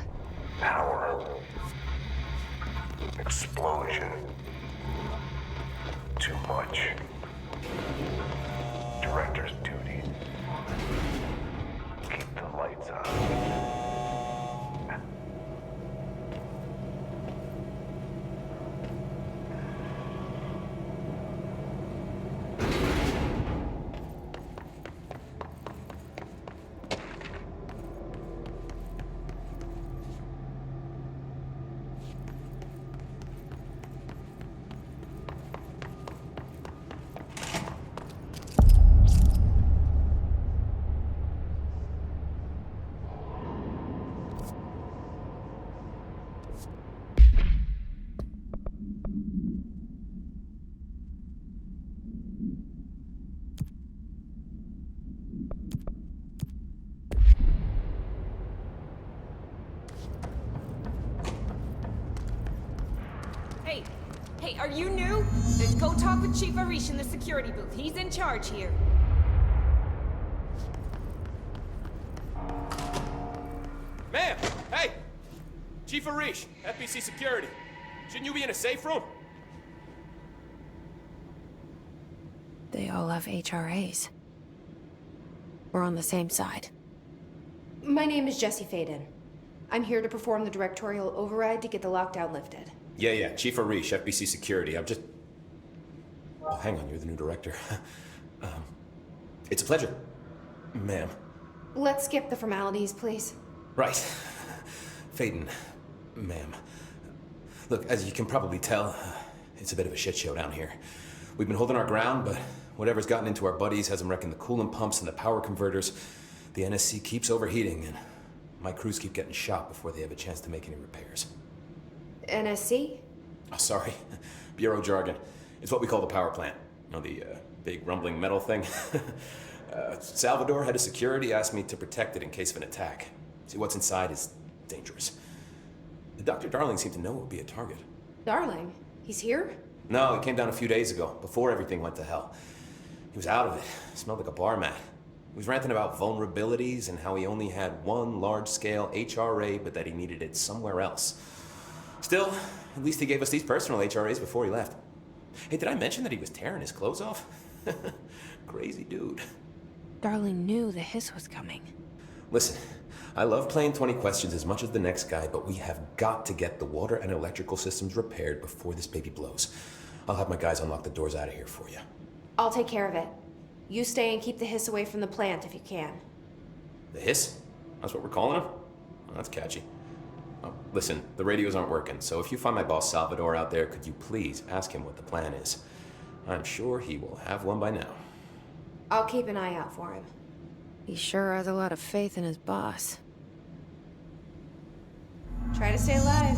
Power. Explosion. Too much. Director's duty. Keep the lights on.
Hey, are you new? Go talk with Chief Arish in the security booth. He's in charge here.
Ma'am! Hey! Chief Arish, FBC Security. Shouldn't you be in a safe room?
They all have HRAs. We're on the same side.
My name is Jesse Faden. I'm here to perform the directorial override to get the lockdown lifted.
Yeah, Chief Arish, FBC Security. I'm just... Oh, hang on, you're the new director. It's a pleasure, ma'am.
Let's skip the formalities, please.
Right. Faden, ma'am. Look, as you can probably tell, it's a bit of a shit show down here. We've been holding our ground, but whatever's gotten into our buddies has them wrecking the coolant pumps and the power converters. The NSC keeps overheating, and my crews keep getting shot before they have a chance to make any repairs.
NSC?
Oh, sorry. Bureau jargon. It's what we call the power plant. You know, the big rumbling metal thing? Salvador, head of security, asked me to protect it in case of an attack. See, what's inside is dangerous. Dr. Darling seemed to know it would be a target.
Darling? He's here?
No, he came down a few days ago, before everything went to hell. He was out of it. Smelled like a bar mat. He was ranting about vulnerabilities and how he only had one large-scale HRA, but that he needed it somewhere else. Still, at least he gave us these personal HRAs before he left. Hey, did I mention that he was tearing his clothes off? Crazy dude.
Darling knew the hiss was coming.
Listen, I love playing 20 questions as much as the next guy, but we have got to get the water and electrical systems repaired before this baby blows. I'll have my guys unlock the doors out of here for you.
I'll take care of it. You stay and keep the hiss away from the plant if you can.
The hiss? That's what we're calling him? Well, that's catchy. Oh, listen, the radios aren't working, so if you find my boss Salvador out there, could you please ask him what the plan is? I'm sure he will have one by now.
I'll keep an eye out for him.
He sure has a lot of faith in his boss.
Try to stay alive.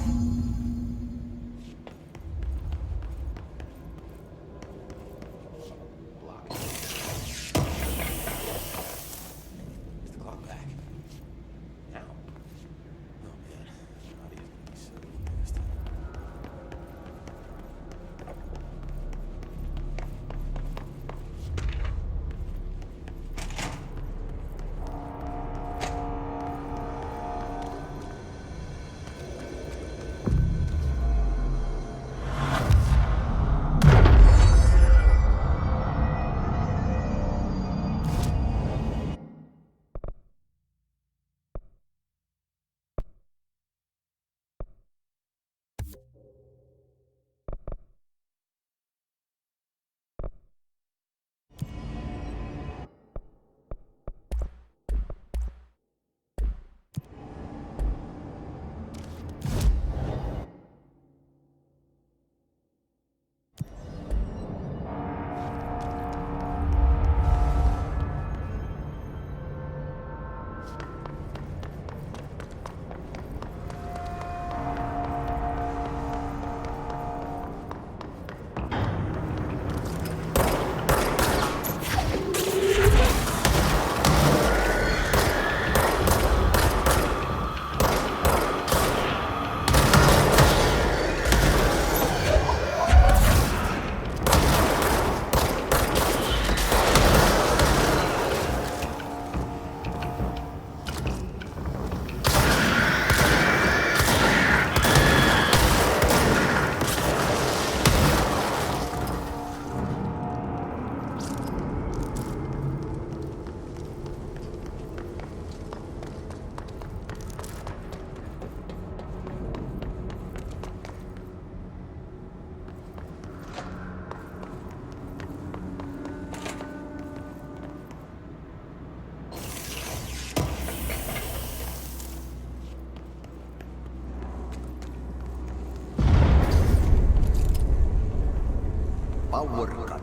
power cut.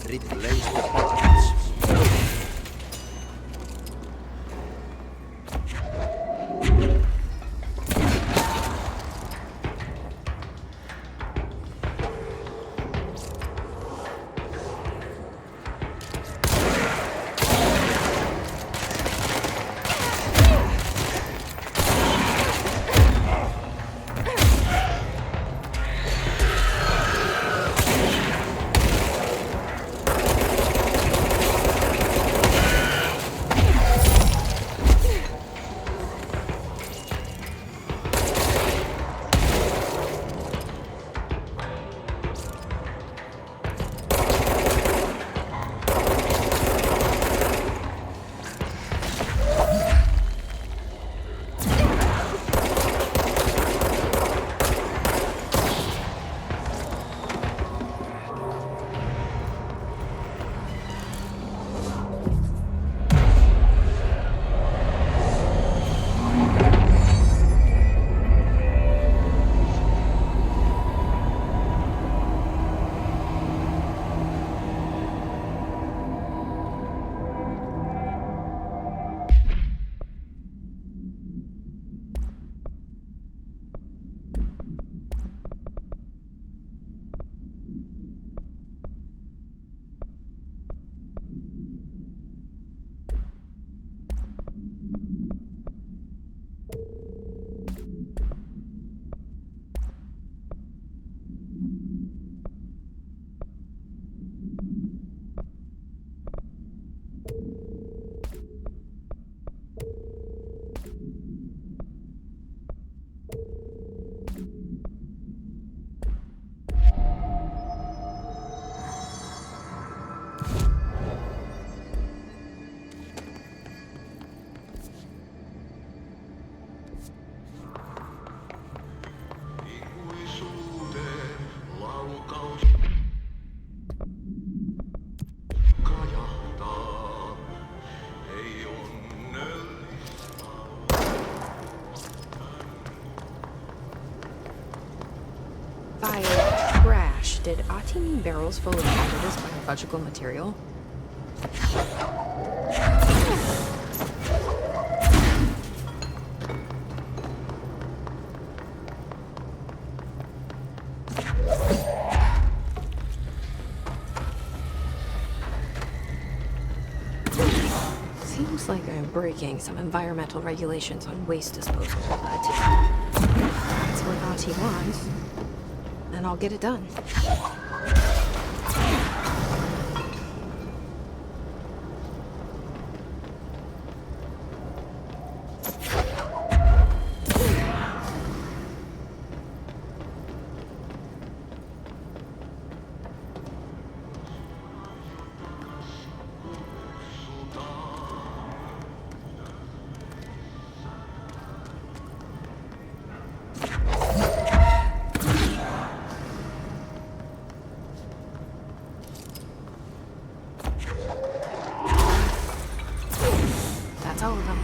Replace the parts.
By trash, did Ahti mean barrels full of hazardous biological material? Seems like I'm breaking some environmental regulations on waste disposal, but that's what Ahti wants, and I'll get it done. That's all of them.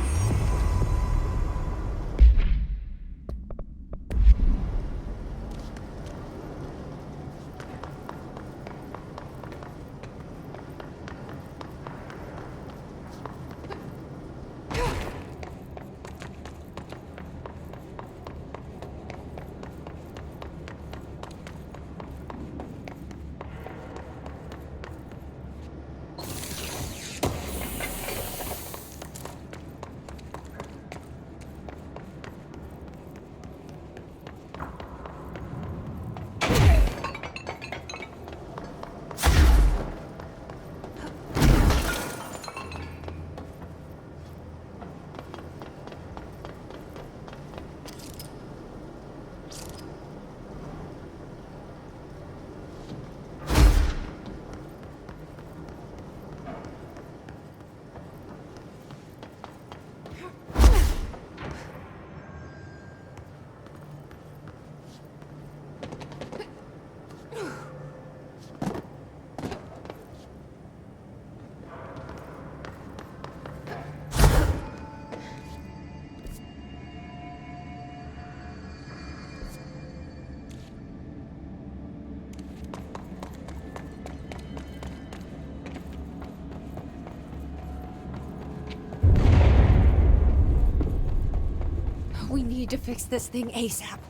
need to fix this thing ASAP.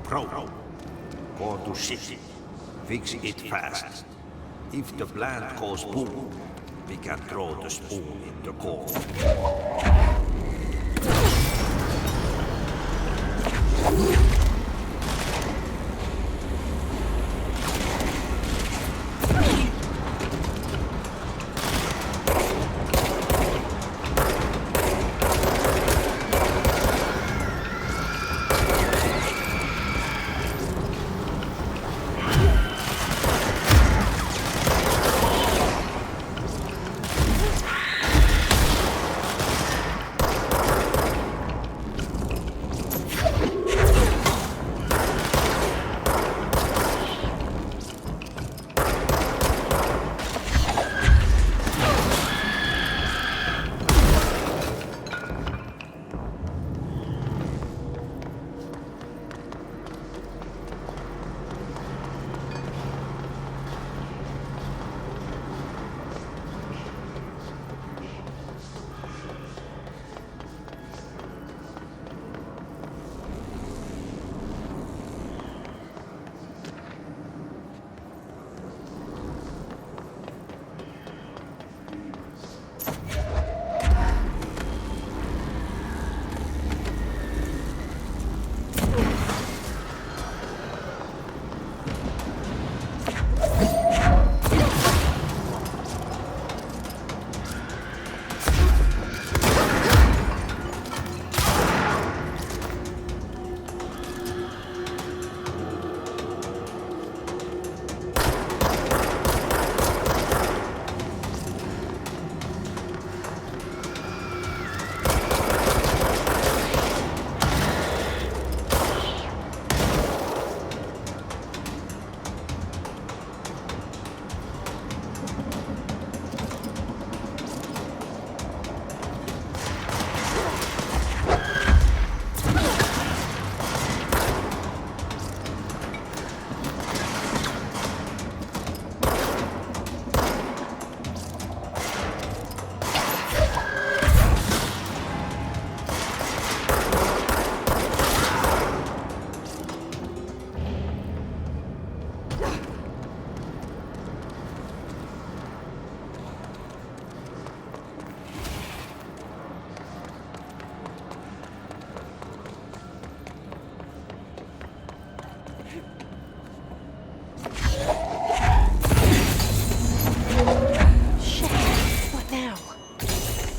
Crow, go to city. Fix it fast. If the plant goes boom, we can throw the spoon in the coal.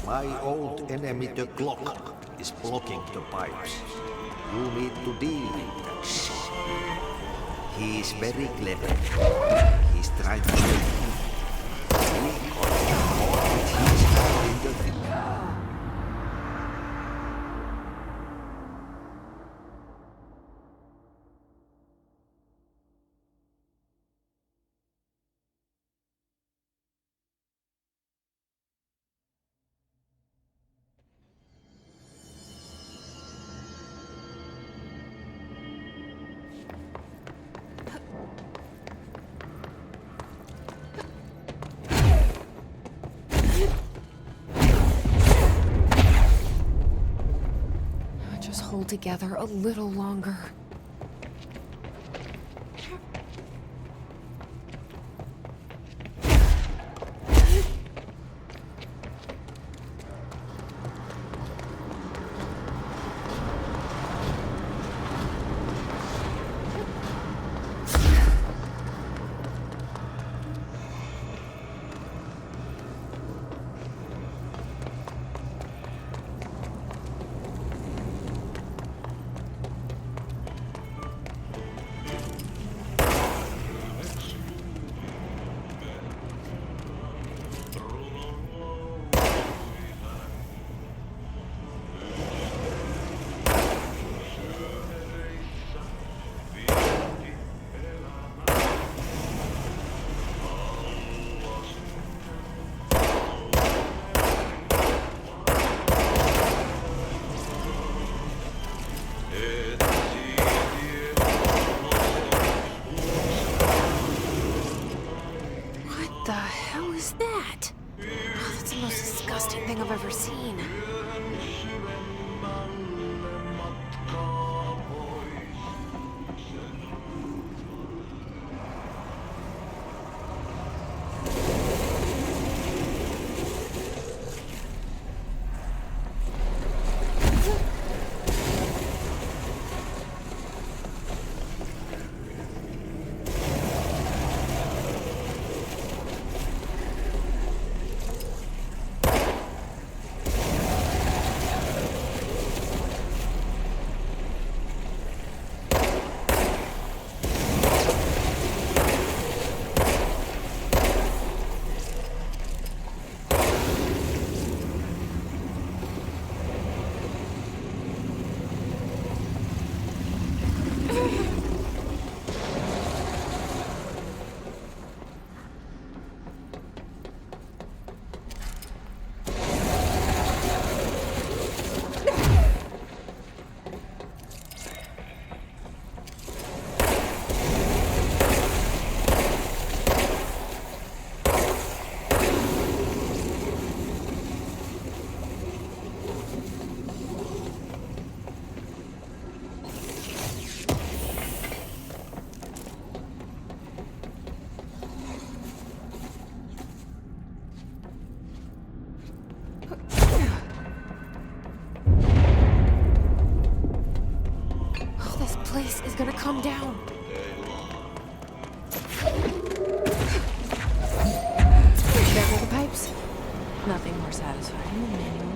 My old enemy, the clock, is blocking the pipes. You need to deal with that shit. He is very clever. He's trying to stay you. He got caught with his hand in the thing.
Hold together a little longer.
is that? Oh, that's the most disgusting thing I've ever seen. Place is gonna come down.
There go the pipes. Nothing more satisfying than manual